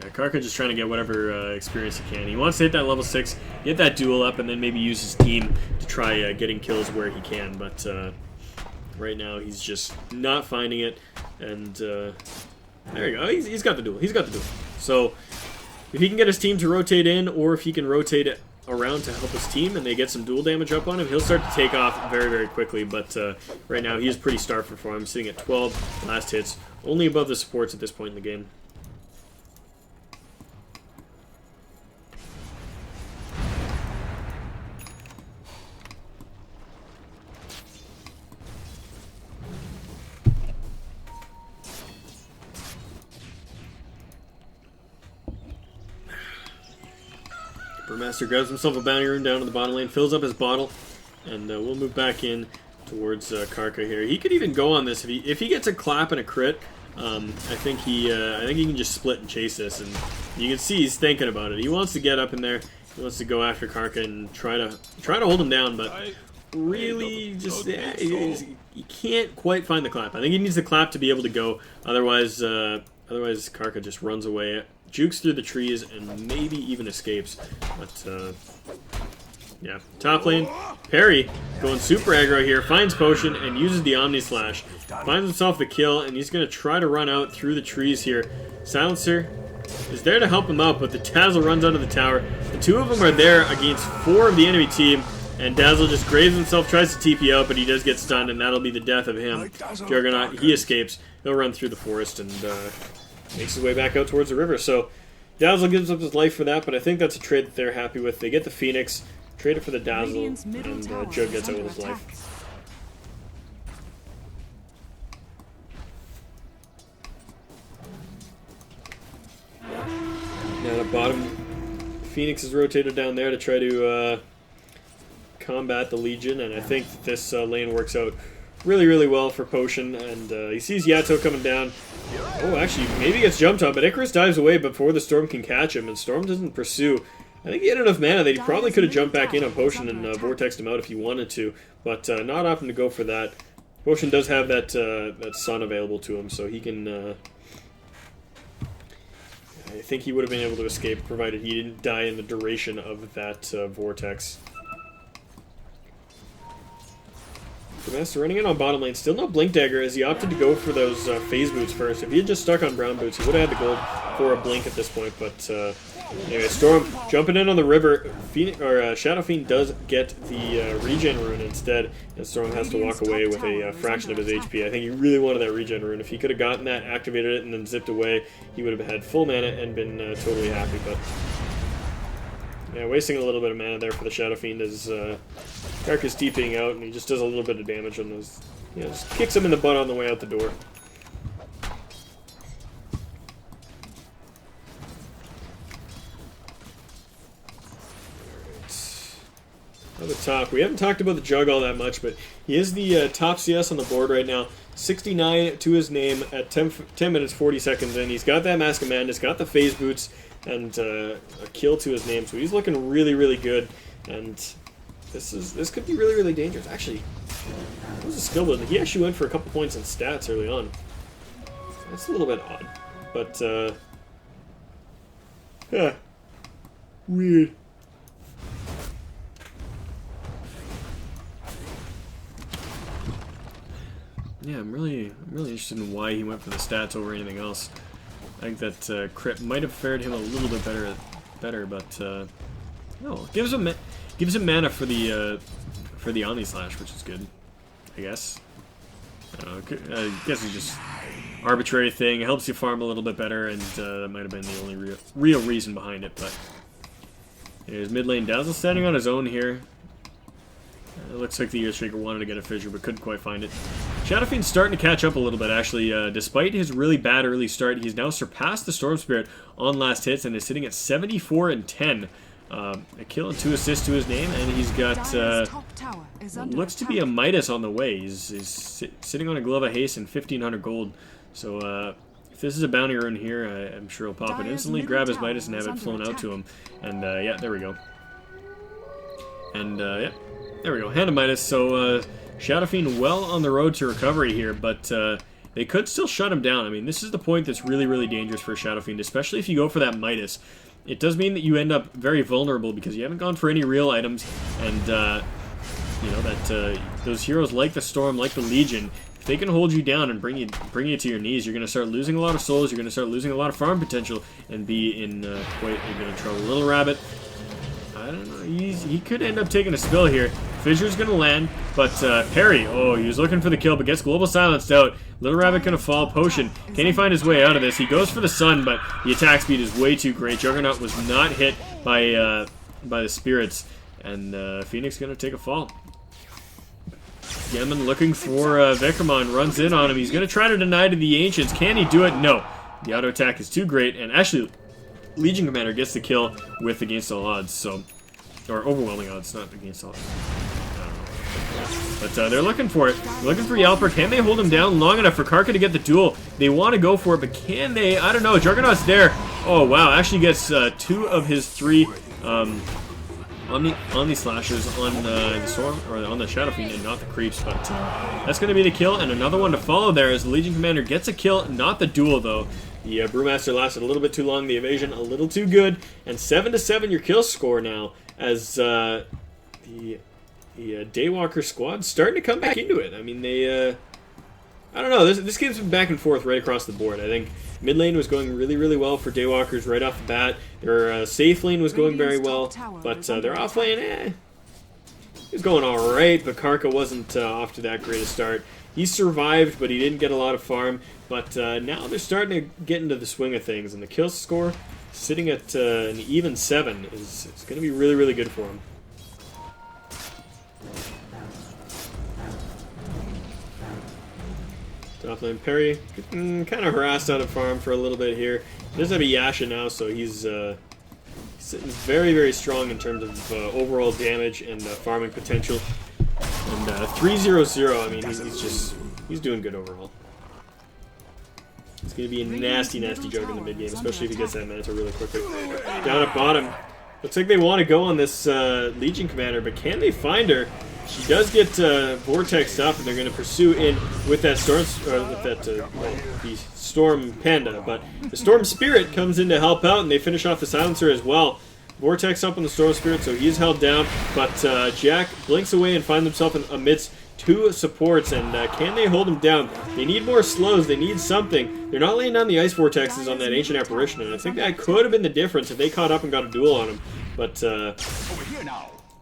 Yeah, Karka just trying to get whatever experience he can. He wants to hit that level 6, get that duel up, and then maybe use his team to try getting kills where he can. But right now he's just not finding it. And there you go. He's got the duel. He's got the duel. So if he can get his team to rotate in, or if he can rotate it around to help his team and they get some duel damage up on him, he'll start to take off very, very quickly. But right now he is pretty starved for farm, sitting at 12 last hits, only above the supports at this point in the game. Master grabs himself a bounty rune down to the bottom lane, fills up his bottle, and we'll move back in towards Karka here. He could even go on this if he gets a clap and a crit. I think he can just split and chase this, and you can see he's thinking about it. He wants to get up in there. He wants to go after Karka and try to hold him down, but really just he can't quite find the clap. I think he needs the clap to be able to go. Otherwise Karka just runs away, jukes through the trees, and maybe even escapes. But yeah, top lane, Perry going super aggro here, finds Potion and uses the Omni Slash, finds himself the kill, and he's going to try to run out through the trees here. Silencer is there to help him out, but the Dazzle runs out of the tower. The two of them are there against 4 of the enemy team, and Dazzle just graves himself, tries to TP out, but he does get stunned, and that'll be the death of him. Juggernaut, he escapes. He'll run through the forest and makes his way back out towards the river. So Dazzle gives up his life for that, but I think that's a trade that they're happy with. They get the Phoenix, trade it for the Dazzle, and Jug gets out with his life. Now at the bottom, Phoenix is rotated down there to try to combat the Legion, and I think this lane works out really, really well for Potion, and he sees Yato coming down. Oh, actually, maybe he gets jumped on, but Icarus dives away before the Storm can catch him, and Storm doesn't pursue. I think he had enough mana that he probably could have jumped back in on Potion and vortexed him out if he wanted to, but not opting to go for that. Potion does have that sun available to him, so he can... I think he would have been able to escape, provided he didn't die in the duration of that vortex. Master running in on bottom lane. Still no Blink Dagger as he opted to go for those phase boots first. If he had just stuck on brown boots, he would have had the gold for a blink at this point. But anyway, Storm jumping in on the river. Shadow Fiend does get the regen rune instead, and Storm has to walk away with a fraction of his HP. I think he really wanted that regen rune. If he could have gotten that, activated it, and then zipped away, he would have had full mana and been totally happy. But yeah, wasting a little bit of mana there for the Shadow Fiend as Kark is TPing out, and he just does a little bit of damage on those. You know, just kicks him in the butt on the way out the door. At the top, we haven't talked about the Jug all that much, but he is the top CS on the board right now. 69 to his name at 10 minutes 40 seconds in. He's got that Mask of Madness, got the phase boots, and a kill to his name, so he's looking really, really good. And this could be really, really dangerous. Actually, what was a skill build? He actually went for a couple points in stats early on. That's a little bit odd, but yeah, weird. Yeah, I'm really interested in why he went for the stats over anything else. I think that crit might have fared him a little bit better, but no, gives him mana for the Omni Slash, which is good, I guess. I guess it's just arbitrary thing. It helps you farm a little bit better, and that might have been the only real reason behind it. But there's mid lane Dazzle standing on his own here. It looks like the Earthshaker wanted to get a fissure, but couldn't quite find it. Shadow Fiend's starting to catch up a little bit, actually. Despite his really bad early start, he's now surpassed the Storm Spirit on last hits and is sitting at 74 and 10. A kill and 2 assists to his name, and he's got looks to be a Midas on the way. He's sitting on a Glove of Haste and 1,500 gold. So if this is a bounty rune here, I'm sure he'll pop it instantly, grab his Midas, and have it flown out to him. And yeah, there we go. And yeah. There we go, Hand of Midas. So Shadow Fiend well on the road to recovery here, but they could still shut him down. I mean, this is the point that's really, really dangerous for a Shadow Fiend, especially if you go for that Midas. It does mean that you end up very vulnerable because you haven't gone for any real items, and you know that those heroes like the Storm, like the Legion, if they can hold you down and bring you to your knees, you're going to start losing a lot of souls, you're going to start losing a lot of farm potential, and be in quite a bit of trouble. Little Rabbit, I don't know, he could end up taking a spill here. Fissure's going to land, but Perry, oh, he was looking for the kill, but gets Global Silenced out. Little Rabbit going to fall. Potion, can he find his way out of this? He goes for the Sun, but the attack speed is way too great. Juggernaut was not hit by the spirits, and Phoenix going to take a fall. Yemen looking for Vecramon, runs in on him. He's going to try to deny to the Ancients. Can he do it? No. The auto attack is too great, and actually, Legion Commander gets the kill with against all odds, so, or overwhelming odds, not against all odds. But they're looking for it. They're looking for Yalper. Can they hold him down long enough for Karka to get the duel? They want to go for it, but can they? I don't know. Juggernaut's there. Oh, wow. Actually gets 2 of his 3 Omni Slashers on the Storm, or on the Shadow Fiend, and not the Creeps. But that's going to be the kill, and another one to follow there as the Legion Commander gets a kill. Not the duel, though. The Brewmaster lasted a little bit too long. The evasion a little too good. And 7-7 your kill score now as the Daywalker squad starting to come back into it. I mean, they, I don't know, this game's been back and forth right across the board. I think mid lane was going really, really well for Daywalkers right off the bat. Their safe lane was going very well, but their off lane, it was going alright, but Karka wasn't off to that great a start. He survived, but he didn't get a lot of farm, but now they're starting to get into the swing of things, and the kill score, sitting at an even 7, is going to be really, really good for him. Top lane Perry, kind of harassed out of farm for a little bit here. He doesn't have a Yasha now, so he's sitting very, very strong in terms of overall damage and farming potential. And 3-0-0, I mean, he's doing good overall. It's going to be a nasty, nasty joke in the mid game, especially if he gets that Manta really quickly. Down at bottom. Looks like they want to go on this Legion Commander, but can they find her? She does get Vortex up, and they're going to pursue in with that Storm, the Storm Panda. But the Storm Spirit comes in to help out, and they finish off the Silencer as well. Vortex up on the Storm Spirit, so he's held down. But Jack blinks away and finds himself amidst 2 supports, and can they hold him down? They need more slows. They need something. They're not laying down the Ice Vortexes on that Ancient Apparition, and I think that could have been the difference if they caught up and got a duel on him. But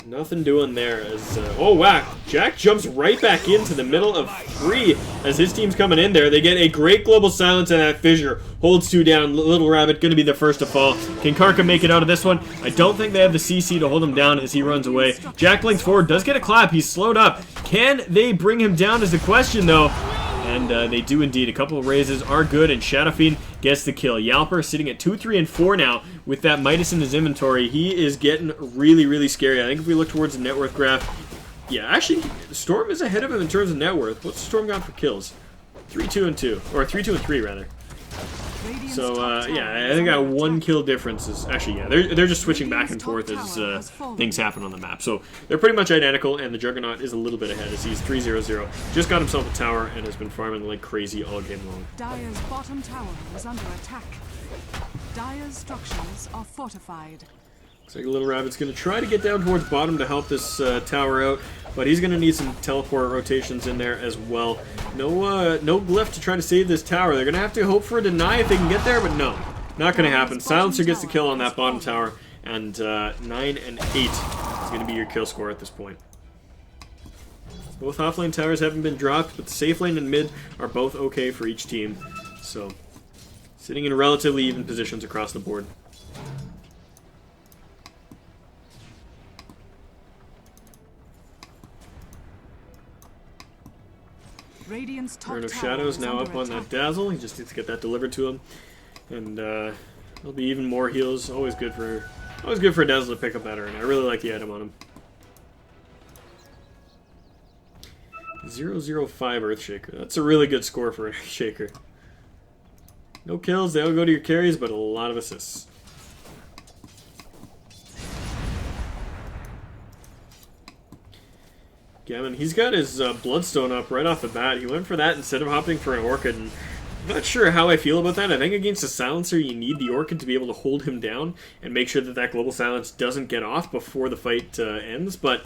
nothing doing there as, oh wow, Jack jumps right back into the middle of 3 as his team's coming in there. They get a great Global Silence, and that Fissure holds 2 down. Little Rabbit going to be the first to fall. Can Karka make it out of this one? I don't think they have the CC to hold him down as he runs away. Jack blinks forward, does get a clap. He's slowed up. Can they bring him down is the question, though. And they do indeed. A couple of raises are good, and Shadow Fiend gets the kill. Yalper sitting at 2, 3, and 4 now with that Midas in his inventory. He is getting really, really scary. I think if we look towards the net worth graph, yeah, actually, Storm is ahead of him in terms of net worth. What's Storm got for kills? 3, 2, and 2. Or 3, 2, and 3, rather. So, yeah, I think that 1 kill difference is... Actually, yeah, they're just switching back and forth as things happen on the map. So, they're pretty much identical, and the Juggernaut is a little bit ahead as he's 3-0-0. Just got himself a tower and has been farming like crazy all game long. Dire's bottom tower is under attack. Dire's structures are fortified. Looks like Little Rabbit's going to try to get down towards bottom to help this tower out, but he's going to need some teleport rotations in there as well. No glyph to try to save this tower. They're going to have to hope for a deny if they can get there, but no. Not going to happen. Silencer gets the kill on that bottom tower, and 9 and 8 is going to be your kill score at this point. Both offlane towers haven't been dropped, but the safe lane and mid are both okay for each team. So, sitting in relatively even positions across the board. Urn of Shadows now up on that Dazzle. He just needs to get that delivered to him, and there'll be even more heals. Always good for a Dazzle to pick up that Urn. I really like the item on him. 0-0-5 Earthshaker. That's a really good score for an Earthshaker. No kills, they all go to your carries, but a lot of assists. Gammon, he's got his Bloodstone up right off the bat. He went for that instead of opting for an Orchid, and I'm not sure how I feel about that. I think against a Silencer, you need the Orchid to be able to hold him down and make sure that that Global Silence doesn't get off before the fight ends, but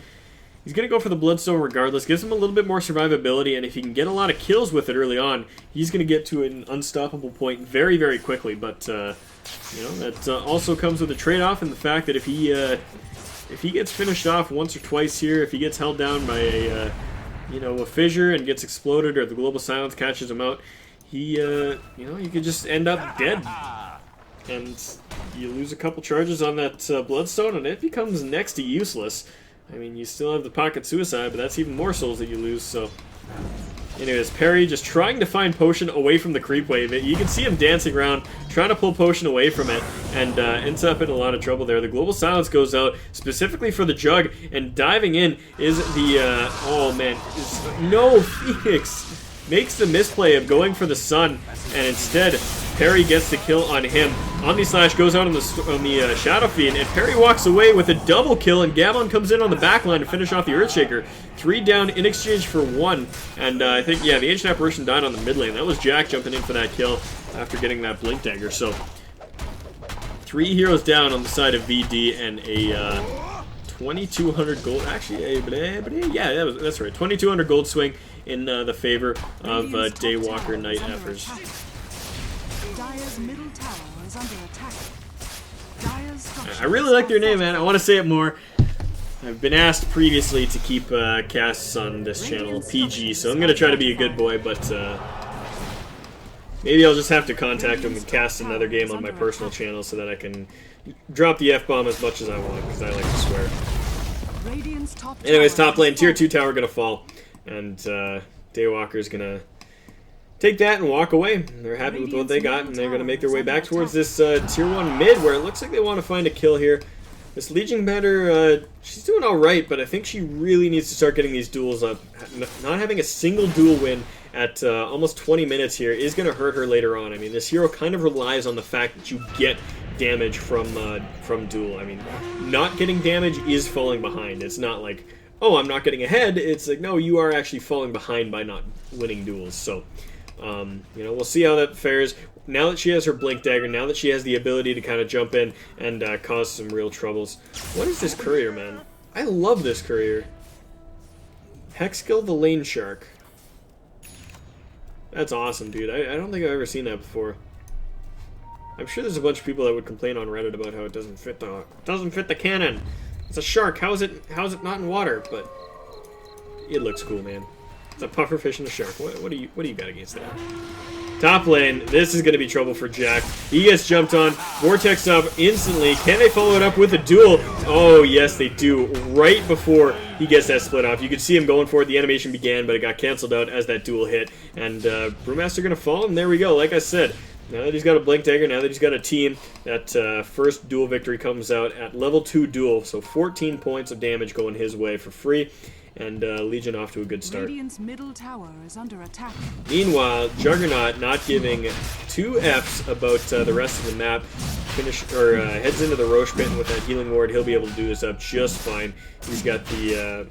he's going to go for the Bloodstone regardless. Gives him a little bit more survivability, and if he can get a lot of kills with it early on, he's going to get to an unstoppable point very, very quickly. But, you know, that also comes with a trade-off in the fact that if he gets finished off once or twice here, if he gets held down by a, you know, a Fissure and gets exploded, or the Global Silence catches him out, he, you know, you could just end up dead. And you lose a couple charges on that Bloodstone, and it becomes next to useless. I mean, you still have the Pocket Suicide, but that's even more souls that you lose, so... Anyways, Perry just trying to find Potion away from the creep wave. You can see him dancing around, trying to pull Potion away from it, and ends up in a lot of trouble there. The Global Silence goes out specifically for the Jug, and diving in is the, oh man, no, Phoenix makes the misplay of going for the Sun, and instead, Perry gets the kill on him. Omni-Slash goes out on the Shadow Fiend, and Perry walks away with a double kill, and Gammon comes in on the back line to finish off the Earthshaker. 3 down in exchange for 1, and I think, yeah, the Ancient Apparition died on the mid lane. That was Jack jumping in for that kill after getting that Blink Dagger. So, 3 heroes down on the side of VD, and a 2,200 gold, actually, yeah, that's right, 2,200 gold swing in the favor of Daywalker Night Effers. Dire's middle tower is under attack. I really like their name, man. I want to say it more. I've been asked previously to keep casts on this channel PG, so I'm going to try to be a good boy, but maybe I'll just have to contact them and cast another game on my personal channel so that I can drop the F-bomb as much as I want, because I like to swear. Anyways, top lane, tier 2 tower going to fall, and Daywalker's going to take that and walk away. They're happy with what they got, and they're going to make their way back towards this tier 1 mid, where it looks like they want to find a kill here. This Legion Commander, she's doing alright, but I think she really needs to start getting these duels up. Not having a single duel win at almost 20 minutes here is going to hurt her later on. I mean, this hero kind of relies on the fact that you get damage from duel. I mean, not getting damage is falling behind. It's not like, oh, I'm not getting ahead. It's like, no, you are actually falling behind by not winning duels. So, you know, we'll see how that fares. Now that she has her Blink Dagger, now that she has the ability to kind of jump in and cause some real troubles. What is this courier, man? I love this courier. Hexkill the Lane Shark. That's awesome, dude. I don't think I've ever seen that before. I'm sure there's a bunch of people that would complain on Reddit about how it doesn't fit the canon. It's a shark. How is it not in water? But it looks cool, man. It's a pufferfish and a shark. What do you got against that? Top lane, this is going to be trouble for Jack. He gets jumped on, Vortex up instantly. Can they follow it up with a duel? Oh, yes, they do. Right before he gets that split off. You could see him going for it. The animation began, but it got canceled out as that duel hit. And Brewmaster going to fall, and there we go. Like I said, now that he's got a Blink Dagger, now that he's got a team, that first duel victory comes out at level 2 duel. So 14 points of damage going his way for free. And Legion off to a good start. Radiant's middle tower is under attack. Meanwhile, Juggernaut not giving 2 Fs about the rest of the map. Heads into the Roche Pit, and with that healing ward, he'll be able to do this up just fine. He's got the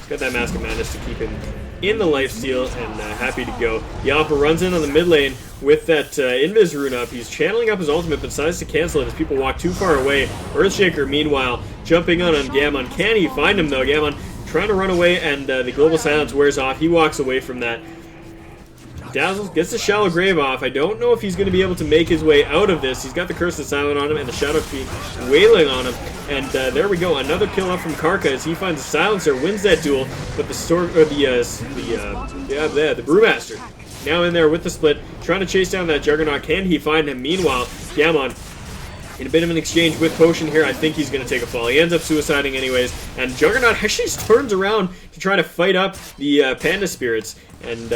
that Mask of Madness to keep him in the lifesteal and happy to go. Yampa runs in on the mid lane with that Invis rune up. He's channeling up his ultimate, but decides to cancel it as people walk too far away. Earthshaker, meanwhile, jumping on Gammon. Can he find him, though? Gammon trying to run away, and the Global Silence wears off. He walks away from that. Dazzle gets the Shallow Grave off. I don't know if he's going to be able to make his way out of this. He's got the Curse of Silent on him and the Shadow Fiend wailing on him. And there we go. Another kill up from Karka as he finds a Silencer, wins that duel. But the Brewmaster now in there with the split, trying to chase down that Juggernaut. Can he find him? Meanwhile, Gammon in a bit of an exchange with Potion here. I think he's going to take a fall. He ends up suiciding anyways. And Juggernaut actually turns around to try to fight up the Panda Spirits. And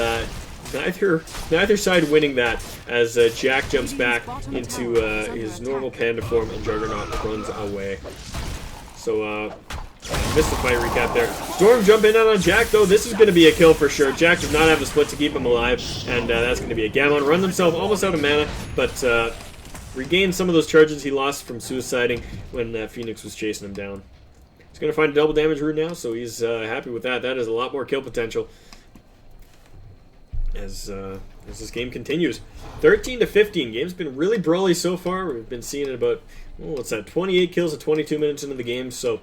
neither side winning that as Jack jumps back into his normal Panda form and Juggernaut runs away. So, missed the fight recap there. Storm jumping in on Jack, though. This is going to be a kill for sure. Jack does not have the split to keep him alive. And that's going to be a Gammon. Runs himself almost out of mana, but regained some of those charges he lost from suiciding when Phoenix was chasing him down. He's going to find a double damage rune now, so he's happy with that. That is a lot more kill potential as this game continues. 13-15. Game's been really brawly so far. We've been seeing it about, well, what's that, 28 kills at 22 minutes into the game, so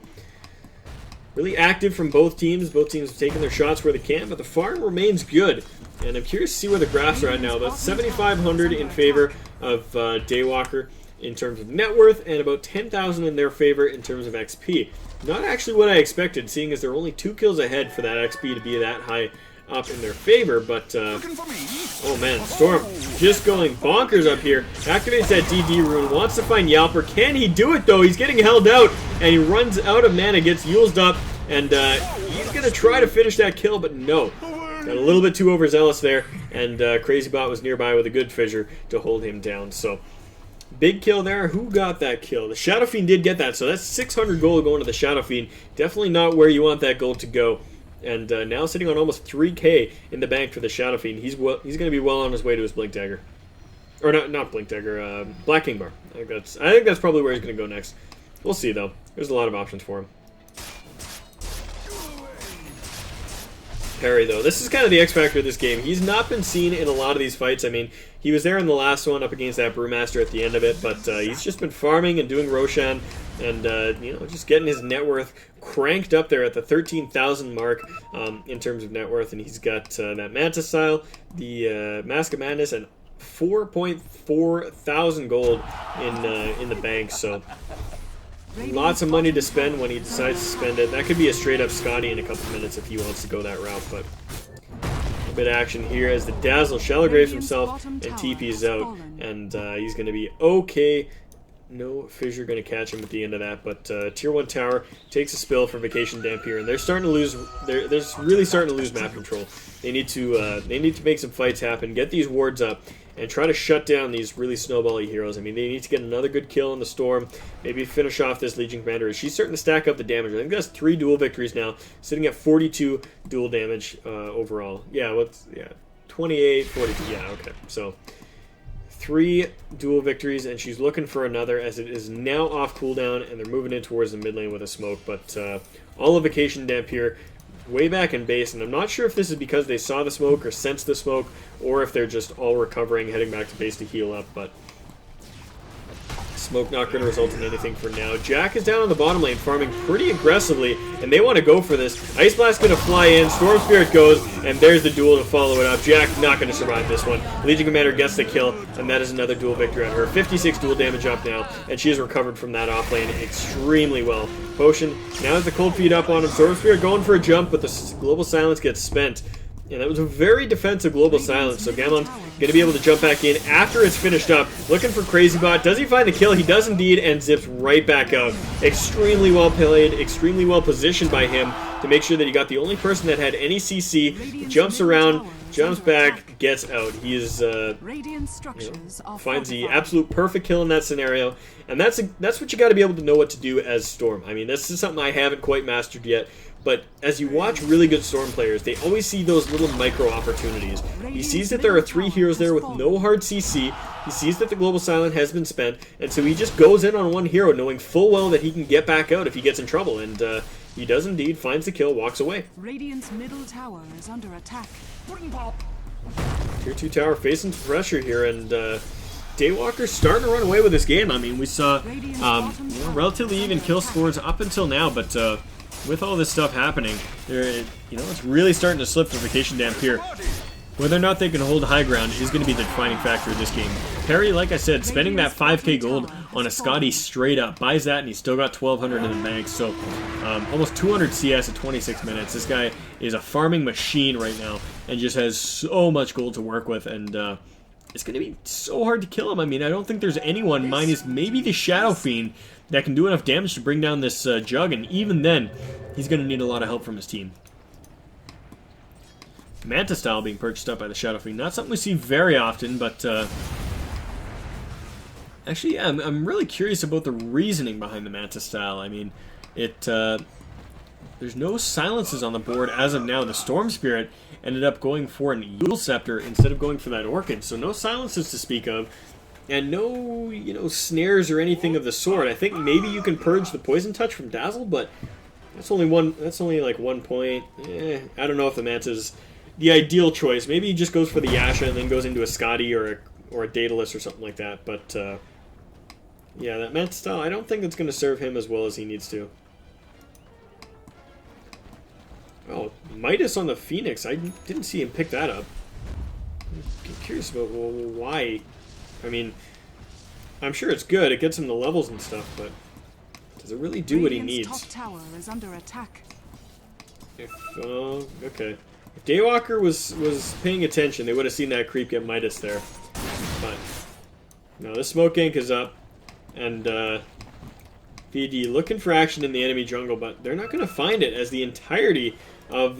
really active from both teams. Both teams have taken their shots where they can, but the farm remains good. And I'm curious to see where the graphs are at now. About 7,500 in favor of Daywalker in terms of net worth, and about 10,000 in their favor in terms of XP. Not actually what I expected, seeing as they're only 2 kills ahead for that XP to be that high up in their favor, but oh man, Storm just going bonkers up here. Activates that DD rune, wants to find Yalper. Can he do it though? He's getting held out, and he runs out of mana, gets used up, and he's gonna try to finish that kill, but no. Got a little bit too overzealous there, and CrazyBot was nearby with a good fissure to hold him down. So big kill there. Who got that kill? The Shadow Fiend did get that, so that's 600 gold going to the Shadow Fiend. Definitely not where you want that gold to go. And now sitting on almost 3k in the bank for the Shadow Fiend. He's going to be well on his way to his Blink Dagger. Or not Blink Dagger, Black King Bar. I think that's probably where he's going to go next. We'll see, though. There's a lot of options for him. Parry, though. This is kind of the X factor of this game. He's not been seen in a lot of these fights. I mean, he was there in the last one up against that Brewmaster at the end of it, but he's just been farming and doing Roshan and, you know, just getting his net worth cranked up there at the 13,000 mark in terms of net worth, and he's got that Manta Style, the Mask of Madness, and 4.4 thousand gold in the bank, so lots of money to spend when he decides to spend it. That could be a straight-up Scotty in a couple minutes if he wants to go that route, but a bit of action here as the Dazzle Shallow Graves himself and TP's out, and he's going to be okay. No fissure going to catch him at the end of that, but Tier 1 Tower takes a spill for Vacation Dampeer, and they're starting to lose. They're really starting to lose map control. They need to make some fights happen, get these wards up, and try to shut down these really snowbally heroes. I mean, they need to get another good kill in the Storm, maybe finish off this Legion Commander. She's starting to stack up the damage. I think that's 3 dual victories now, sitting at 42 dual damage overall. Yeah, 28, 42. Yeah, okay. So 3 dual victories, and she's looking for another as it is now off cooldown, and they're moving in towards the mid lane with a smoke. But all of Vacation Dampeer way back in base, and I'm not sure if this is because they saw the smoke or sensed the smoke, or if they're just all recovering, heading back to base to heal up, but smoke not going to result in anything for now. Jack is down on the bottom lane, farming pretty aggressively, and they want to go for this. Ice Blast going to fly in, Storm Spirit goes, and there's the duel to follow it up. Jack not going to survive this one. Legion Commander gets the kill, and that is another dual victory on her. 56 dual damage up now, and she has recovered from that off lane extremely well. Potion now has the cold feet up on him. Storm Spirit going for a jump, but the Global Silence gets spent. And that was a very defensive Global Silence, so Gamelon's going to be able to jump back in after it's finished up. Looking for CrazyBot. Does he find the kill? He does indeed, and zips right back out. Extremely well played, extremely well positioned by him to make sure that he got the only person that had any CC. He jumps around, jumps back, gets out. He is, finds the absolute perfect kill in that scenario. And that's what you got to be able to know what to do as Storm. I mean, this is something I haven't quite mastered yet. But as you watch really good Storm players, they always see those little micro opportunities. He sees that there are 3 heroes there with no hard CC. He sees that the Global Silent has been spent, and so he just goes in on one hero, knowing full well that he can get back out if he gets in trouble. And he does indeed, finds the kill, walks away. Radiant's middle tower is under attack. Tier 2 tower facing some pressure here, and Daywalker's starting to run away with this game. I mean, we saw relatively even kill scores up until now, but with all this stuff happening, it's really starting to slip for Vacation Dampeer. Whether or not they can hold high ground is going to be the defining factor of this game. Parry, like I said, spending that 5k gold on a Scotty straight up, buys that, and he's still got 1,200 in the bank, so almost 200 CS at 26 minutes. This guy is a farming machine right now, and just has so much gold to work with, and it's going to be so hard to kill him. I mean, I don't think there's anyone, minus maybe the Shadow Fiend, that can do enough damage to bring down this Jug, and even then, he's going to need a lot of help from his team. Manta Style being purchased up by the Shadow Fiend. Not something we see very often, but actually, yeah, I'm really curious about the reasoning behind the Manta Style. I mean, there's no silences on the board as of now. The Storm Spirit ended up going for an Eagle Scepter instead of going for that Orchid, so no silences to speak of. And no, snares or anything of the sort. I think maybe you can purge the Poison Touch from Dazzle, but That's only one. That's only like 1 point. I don't know if the Manta's the ideal choice. Maybe he just goes for the Yasha and then goes into a Scotty or a Daedalus or something like that. But yeah, that Manta style, I don't think it's going to serve him as well as he needs to. Oh, Midas on the Phoenix. I didn't see him pick that up. I'm curious about why. I mean, I'm sure it's good. It gets him the levels and stuff, but does it really do what he needs? Top tower is under attack. Okay. If Daywalker was paying attention, they would have seen that creep get Midas there. But no, the Smoke Ink is up, and VD looking for action in the enemy jungle, but they're not going to find it as the entirety of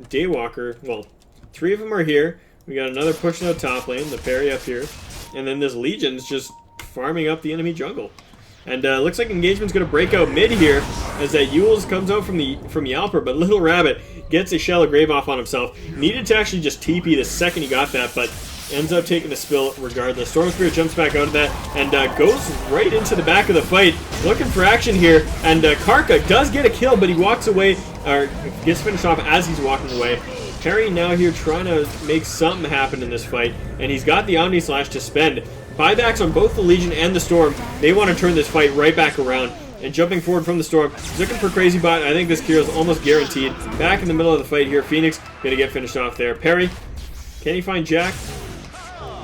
Daywalker. Well, 3 of them are here. We got another pushing out top lane, the parry up here, and then this Legion's just farming up the enemy jungle. And looks like engagement's going to break out mid here as that Yules comes out from Yalper, but Little Rabbit gets a Shell of Grave off on himself. Needed to actually just TP the second he got that, but ends up taking the spill regardless. Storm Spirit jumps back out of that and goes right into the back of the fight, looking for action here. And Karka does get a kill, but he walks away, or gets finished off as he's walking away. Perry now here trying to make something happen in this fight, and he's got the Omni Slash to spend. Buybacks on both the Legion and the Storm. They want to turn this fight right back around. And jumping forward from the Storm, he's looking for Crazy Bot. I think this kill is almost guaranteed. Back in the middle of the fight here, Phoenix gonna get finished off there. Perry, can he find Jack?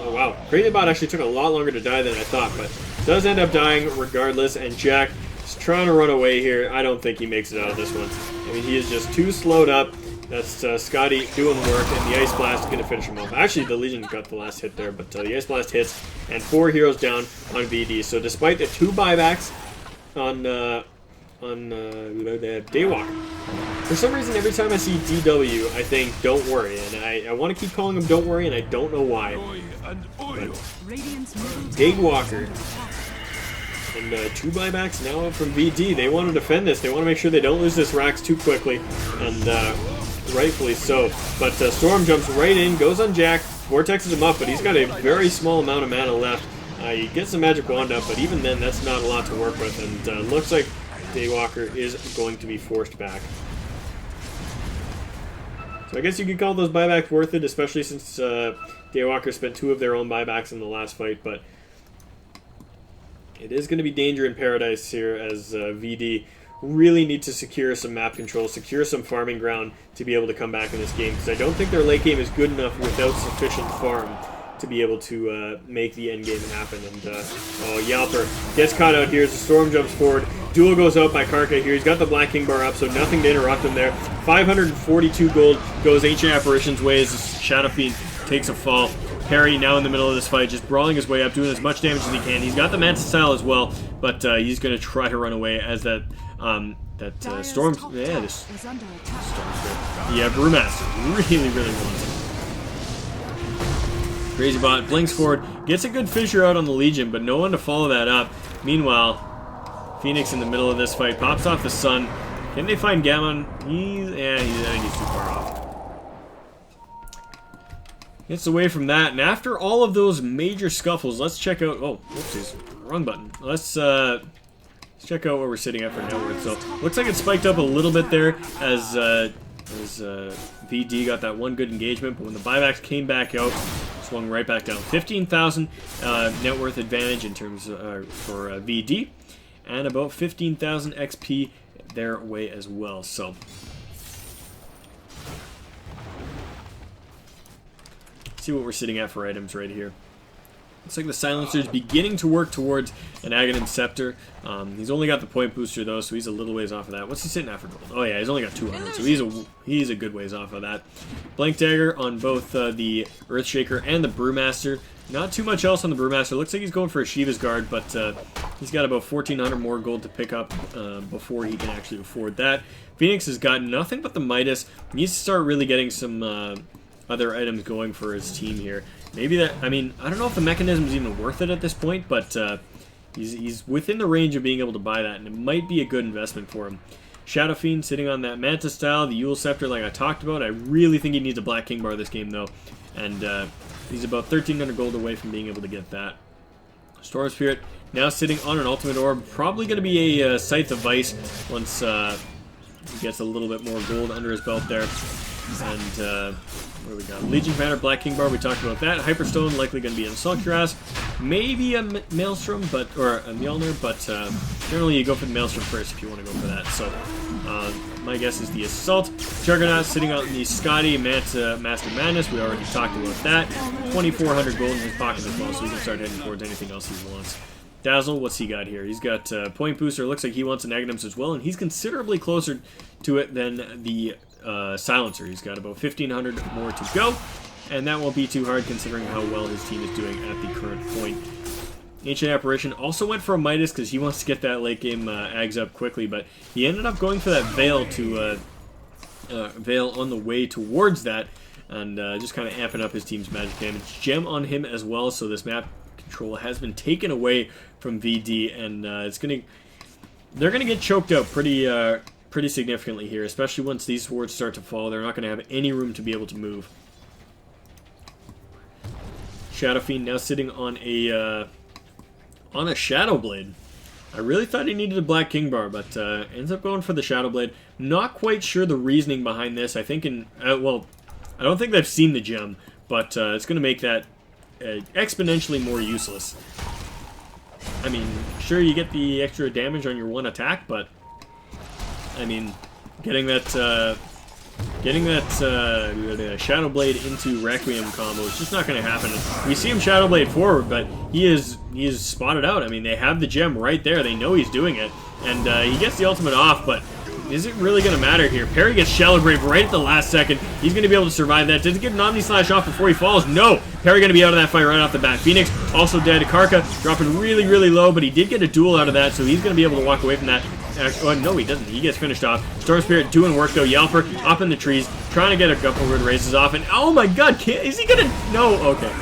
Oh wow, Crazy Bot actually took a lot longer to die than I thought, but does end up dying regardless. And Jack is trying to run away here. I don't think he makes it out of this one. I mean, he is just too slowed up. That's Scotty doing work, and the Ice Blast is going to finish him off. Actually, the Legion got the last hit there, but the Ice Blast hits, and 4 heroes down on VD. So despite the 2 buybacks on Daywalker, for some reason, every time I see DW, I think, don't worry. And I want to keep calling him don't worry, and I don't know why. Daywalker. And 2 buybacks now from VD. They want to defend this. They want to make sure they don't lose this Rax too quickly. And rightfully so. But Storm jumps right in, goes on Jack, vortexes him up, but he's got a very small amount of mana left. He gets the magic wand up, but even then, that's not a lot to work with. And looks like Daywalker is going to be forced back. So I guess you could call those buybacks worth it, especially since Daywalker spent 2 of their own buybacks in the last fight. But it is going to be danger in paradise here as VD really need to secure some map control, secure some farming ground to be able to come back in this game, because I don't think their late game is good enough without sufficient farm to be able to make the end game happen. And oh, Yalper gets caught out here as the Storm jumps forward. Duel goes out by Karka here. He's got the Black King bar up, so nothing to interrupt him there. 542 gold goes Ancient Apparition's way as the Shadow Fiend takes a fall. Perry now in the middle of this fight, just brawling his way up, doing as much damage as he can. He's got the Manta style as well, but he's going to try to run away as that Storm... Yeah, this Storm Spirit. Yeah, Brewmaster really wants it. Crazy Bot blinks forward, gets a good fissure out on the Legion, but no one to follow that up. Meanwhile, Phoenix in the middle of this fight pops off the Sun. Can they find Gammon? I think he's too far off. Gets away from that, and after all of those major scuffles, let's check out... Oh, whoopsies, wrong button. Let's check out where we're sitting at for net worth. So, looks like it spiked up a little bit there as VD got that one good engagement, but when the buybacks came back out, swung right back down. 15,000 net worth advantage in terms for VD, and about 15,000 XP their way as well. So, see what we're sitting at for items right here. Looks like the Silencer is beginning to work towards an Aghanim Scepter. He's only got the point booster though, so he's a little ways off of that. What's he sitting at for gold? Oh yeah, he's only got 200, so he's a good ways off of that. Blank Dagger on both the Earthshaker and the Brewmaster. Not too much else on the Brewmaster. Looks like he's going for a Shiva's Guard, but he's got about 1,400 more gold to pick up before he can actually afford that. Phoenix has got nothing but the Midas. He needs to start really getting some other items going for his team here. Maybe that, I mean, I don't know if the mechanism is even worth it at this point, but he's within the range of being able to buy that, and it might be a good investment for him. Shadow Fiend sitting on that Manta style, the Yule Scepter like I talked about. I really think he needs a Black King bar this game though, and he's about 1,300 gold away from being able to get that. Storm Spirit now sitting on an Ultimate Orb, probably going to be a Scythe of Vice once He gets a little bit more gold under his belt there. And what do we got? Legion Commander, Black King Bar, we talked about that. Hyperstone, likely going to be an Assault Cuirass. Maybe a Maelstrom, or a Mjolnir, but generally you go for the Maelstrom first if you want to go for that. So my guess is the Assault. Juggernaut sitting out in the Scotty Master Madness. We already talked about that. 2,400 gold in his pocket as well, so he can start heading towards anything else he wants. Dazzle, what's he got here? He's got Point Booster. Looks like he wants an Agnums as well, and he's considerably closer to it than the Silencer. He's got about 1,500 more to go, and that won't be too hard considering how well his team is doing at the current point. Ancient Apparition also went for a Midas because he wants to get that late game Ags up quickly, but he ended up going for that Veil to Veil on the way towards that, and just kind of amping up his team's magic damage. Gem on him as well, so this map control has been taken away from VD, and they're gonna get choked out pretty significantly here, especially once these swords start to fall. They're not going to have any room to be able to move. Shadow Fiend now sitting on a Shadow Blade. I really thought he needed a Black King Bar, but ends up going for the Shadow Blade. Not quite sure the reasoning behind this. I think well, I don't think they've seen the gem, but it's going to make that exponentially more useless. I mean, sure, you get the extra damage on your one attack, but I mean, getting that Shadow Blade into Requiem combo is just not going to happen. We see him Shadow Blade forward, but he is spotted out. I mean, they have the gem right there. They know he's doing it, and he gets the ultimate off, but is it really going to matter here? Parry gets Shallow Grave right at the last second. He's going to be able to survive that. Does he get an Omni Slash off before he falls? No! Parry going to be out of that fight right off the bat. Phoenix also dead. Karka dropping really, really low, but he did get a duel out of that, so he's going to be able to walk away from that. Oh, no, he doesn't. He gets finished off. Storm Spirit doing work, though. Yelper up in the trees, trying to get a couple good races off, and oh my god, is he going to... No, okay.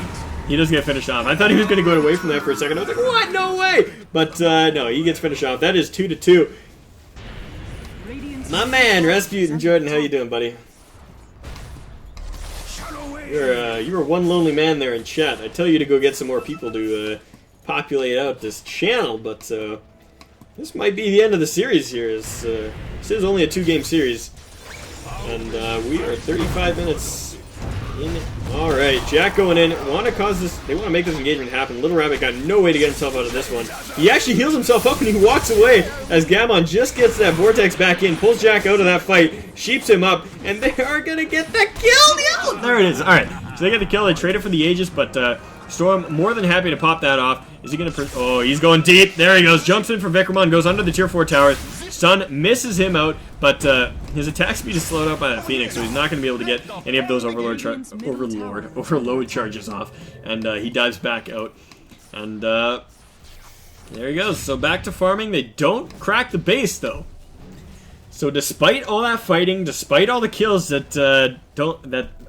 He does get finished off. I thought he was going to go away from that for a second. I was like, what? No way! But, no, he gets finished off. That is 2-2. My man, Rasputin Jordan, how you doing, buddy? You're one lonely man there in chat. I tell you to go get some more people to populate out this channel, but this might be the end of the series here. This is only a 2-game series, and we are 35 minutes in. All right, Jack going in. Want to cause this? They want to make this engagement happen. Little Rabbit got no way to get himself out of this one. He actually heals himself up and he walks away as Gammon just gets that Vortex back in, pulls Jack out of that fight, sheeps him up, and they are gonna get the kill. Yeah, there it is. All right, so they get the kill. They traded for the Aegis, but Storm more than happy to pop that off. Is he gonna? Oh, he's going deep. There he goes. Jumps in for Vikramon. Goes under the tier 4 towers. Stun misses him out, but his attack speed is slowed up by that Phoenix, so he's not going to be able to get any of those overload charges off. And he dives back out. And there he goes. So back to farming. They don't crack the base, though. So despite all that fighting, despite all the kills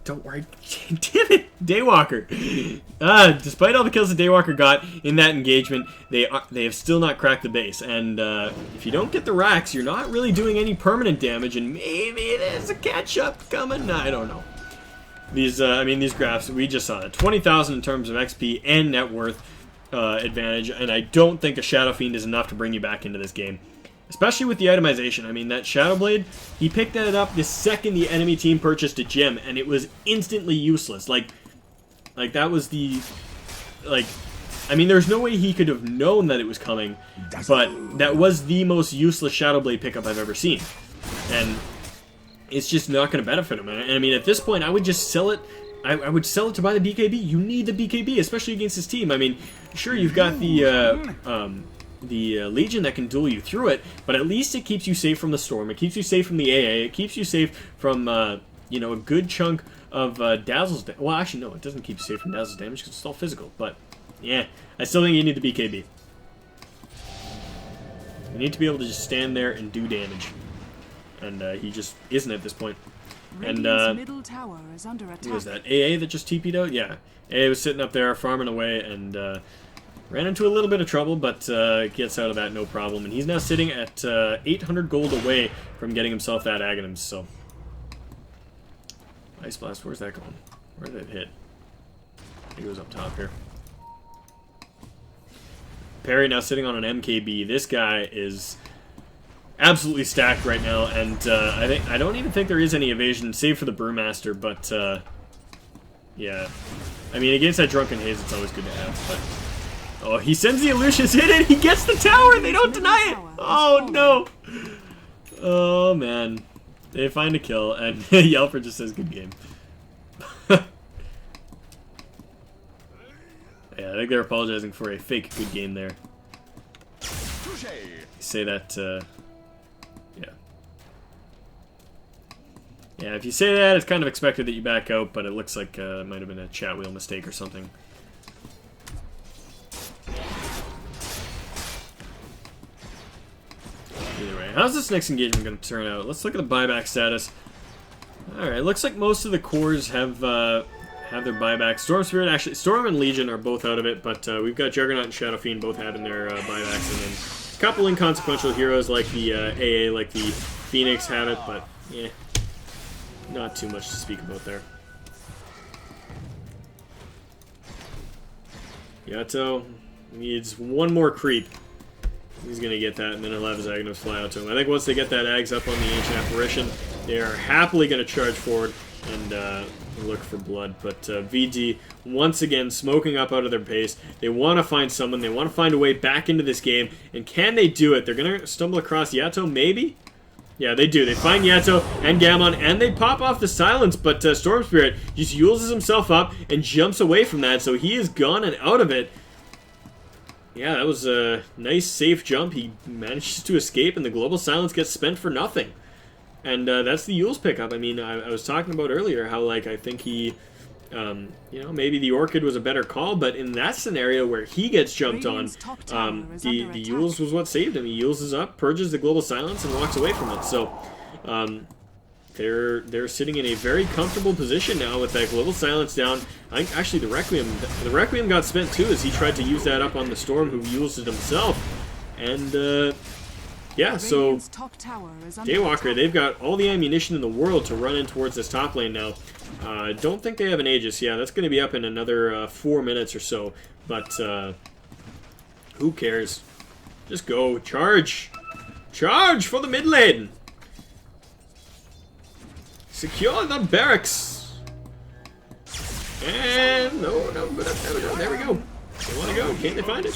don't worry, damn it, Daywalker. Despite all the kills that Daywalker got in that engagement, they have still not cracked the base. And if you don't get the racks, you're not really doing any permanent damage. And maybe there's a catch-up coming. I don't know. These graphs, we just saw it. 20,000 in terms of XP and net worth advantage. And I don't think a Shadow Fiend is enough to bring you back into this game. Especially with the itemization. I mean, that Shadow Blade, he picked that up the second the enemy team purchased a gem, and it was instantly useless. Like that was the... I mean, there's no way he could have known that it was coming, but that was the most useless Shadow Blade pickup I've ever seen. And it's just not going to benefit him. And I mean, at this point, I would just sell it. I would sell it to buy the BKB. You need the BKB, especially against his team. I mean, sure, you've got the Legion that can duel you through it, but at least it keeps you safe from the Storm, it keeps you safe from the AA, it keeps you safe from, you know, a good chunk of Dazzle's damage. Well, actually, no, it doesn't keep you safe from Dazzle's damage because it's all physical, but, yeah, I still think you need the BKB. You need to be able to just stand there and do damage, and he just isn't at this point. And, middle tower is under attack. Who was that, AA that just TP'd out? Yeah, AA was sitting up there farming away, and, ran into a little bit of trouble, but gets out of that no problem. And he's now sitting at 800 gold away from getting himself that Aghanims, so. Ice Blast, where's that going? Where did it hit? It goes up top here. Parry now sitting on an MKB. This guy is... absolutely stacked right now, and I don't even think there is any evasion, save for the Brewmaster, but yeah. I mean, against that Drunken Haze, it's always good to have, but... Oh, he sends the Illusions in it! He gets the tower! They don't deny it! Oh, no! Oh, man. They find a kill, and Yelper just says, good game. Yeah, I think they're apologizing for a fake good game there. Say that, yeah. Yeah, if you say that, it's kind of expected that you back out, but it looks like it might have been a chat wheel mistake or something. Either way, how's this next engagement going to turn out? Let's look at the buyback status. Alright, looks like most of the cores have their buyback. Storm Spirit, actually, Storm and Legion are both out of it, but we've got Juggernaut and Shadow Fiend both having their buybacks, and then a couple inconsequential heroes like the AA, like the Phoenix have it, but yeah, not too much to speak about there. Yato needs one more creep. He's going to get that, and then he'll have his Aghanim fly out to him. I think once they get that Ags up on the Ancient Apparition, they are happily going to charge forward and look for blood. But VG, once again, smoking up out of their base. They want to find someone. They want to find a way back into this game. And can they do it? They're going to stumble across Yato, maybe? Yeah, they do. They find Yato and Gammon, and they pop off the silence, but Storm Spirit just uses himself up and jumps away from that, so he is gone and out of it. Yeah, that was a nice, safe jump. He manages to escape, and the Global Silence gets spent for nothing. And that's the Yule's pickup. I mean, I was talking about earlier how, like, I think he, you know, maybe the Orchid was a better call, but in that scenario where he gets jumped on, the Yule's was what saved him. He Yule's up, purges the Global Silence, and walks away from it. So, they're sitting in a very comfortable position now with that Global Silence down. I think actually the Requiem got spent too as he tried to use that up on the Storm, who used it himself. And yeah, so Daywalker, they've got all the ammunition in the world to run in towards this top lane now. I don't think they have an Aegis. Yeah, that's going to be up in another 4 minutes or so. But who cares? Just go. Charge! Charge for the mid lane! Secure the barracks! And no, there we go. They want to go. Can't they find it?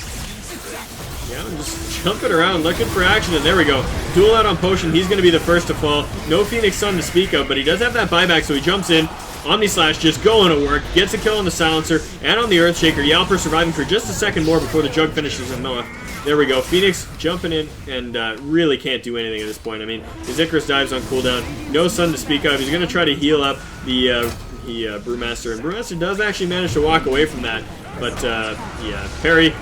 Yeah, I'm just jumping around, looking for action, and there we go. Duel out on Potion. He's going to be the first to fall. No Phoenix Sun to speak of, but he does have that buyback, so he jumps in. Omni Slash just going to work. Gets a kill on the Silencer and on the Earthshaker. Yalper surviving for just a second more before the Jug finishes him off. There we go. Phoenix jumping in and really can't do anything at this point. I mean, his Icarus dives on cooldown. No Sun to speak of. He's going to try to heal up the Brewmaster. And Brewmaster does actually manage to walk away from that. But, yeah, Perry,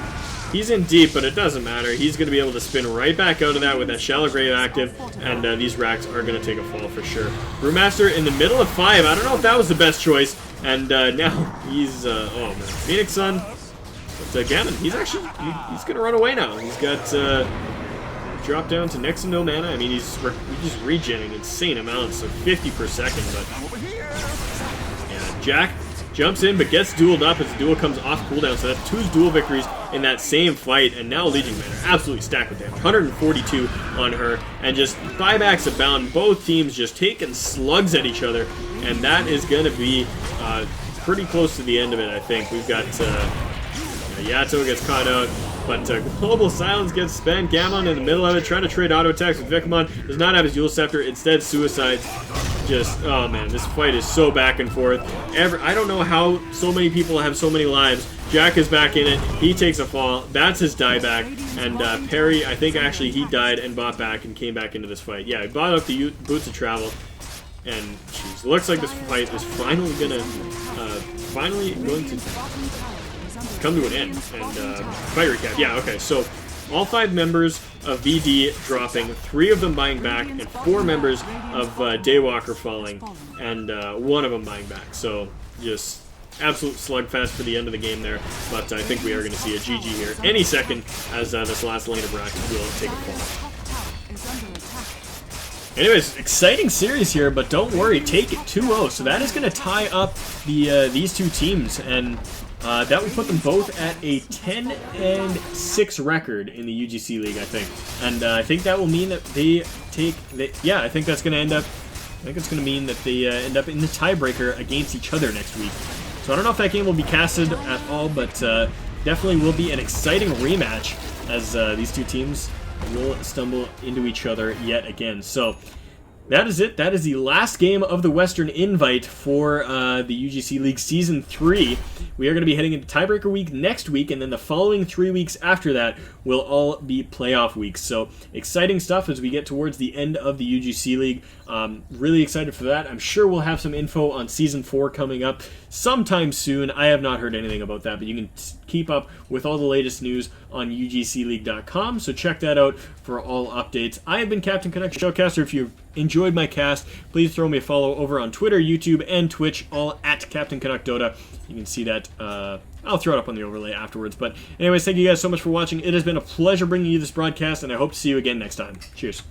he's in deep, but it doesn't matter. He's going to be able to spin right back out of that with that Shallow Grave active. And these racks are going to take a fall for sure. Brewmaster in the middle of 5. I don't know if that was the best choice. And now he's, oh man, Phoenix Sun. But Gammon, he's actually, he's going to run away now. He's got dropped down to next to no mana. I mean, he's just regenning insane amounts of 50 per second. But yeah, Jack jumps in but gets dueled up as the duel comes off cooldown. So that's 2 duel victories in that same fight. And now Legion Commander absolutely stacked with damage. 142 on her. And just buybacks abound. Both teams just taking slugs at each other. And that is going to be pretty close to the end of it, I think. We've got... Yato gets caught out, but Global Silence gets spent. Gammon in the middle of it, trying to trade auto attacks with Vicamon. Does not have his Yule Scepter, instead suicides. Just, oh man, this fight is so back and forth. I don't know how so many people have so many lives. Jack is back in it. He takes a fall. That's his dieback. And Perry, I think actually he died and bought back and came back into this fight. Yeah, he bought up the Boots of Travel. And, jeez, it looks like this fight is finally going to come to an end. And fight recap. Yeah, okay, so all 5 members of VD dropping, 3 of them buying back, and 4 members of Daywalker falling, and 1 of them buying back. So just absolute slugfest for the end of the game there. But I think we are going to see a GG here any second as this last lane of Rack will take a fall. Anyways, exciting series here, but don't worry, take it 2-0. So that is going to tie up the these 2 teams, and That would put them both at a 10-6 record in the UGC League, I think. And I think that will mean that they take... yeah, I think that's going to end up... I think it's going to mean that they end up in the tiebreaker against each other next week. So I don't know if that game will be casted at all, but definitely will be an exciting rematch as these two teams will stumble into each other yet again. So that is it. That is the last game of the Western Invite for the UGC League Season 3. We are going to be heading into tiebreaker week next week, and then the following 3 weeks after that will all be playoff weeks. So exciting stuff as we get towards the end of the UGC League. Really excited for that. I'm sure we'll have some info on Season 4 coming up sometime soon. I have not heard anything about that, but you can keep up with all the latest news on UGCLeague.com, so check that out for all updates. I have been Captain Canuck Showcaster. If you've enjoyed my cast, please throw me a follow over on Twitter, YouTube, and Twitch, all at Captain Canuck Dota. You can see that. I'll throw it up on the overlay afterwards. But anyways, thank you guys so much for watching. It has been a pleasure bringing you this broadcast, and I hope to see you again next time. Cheers.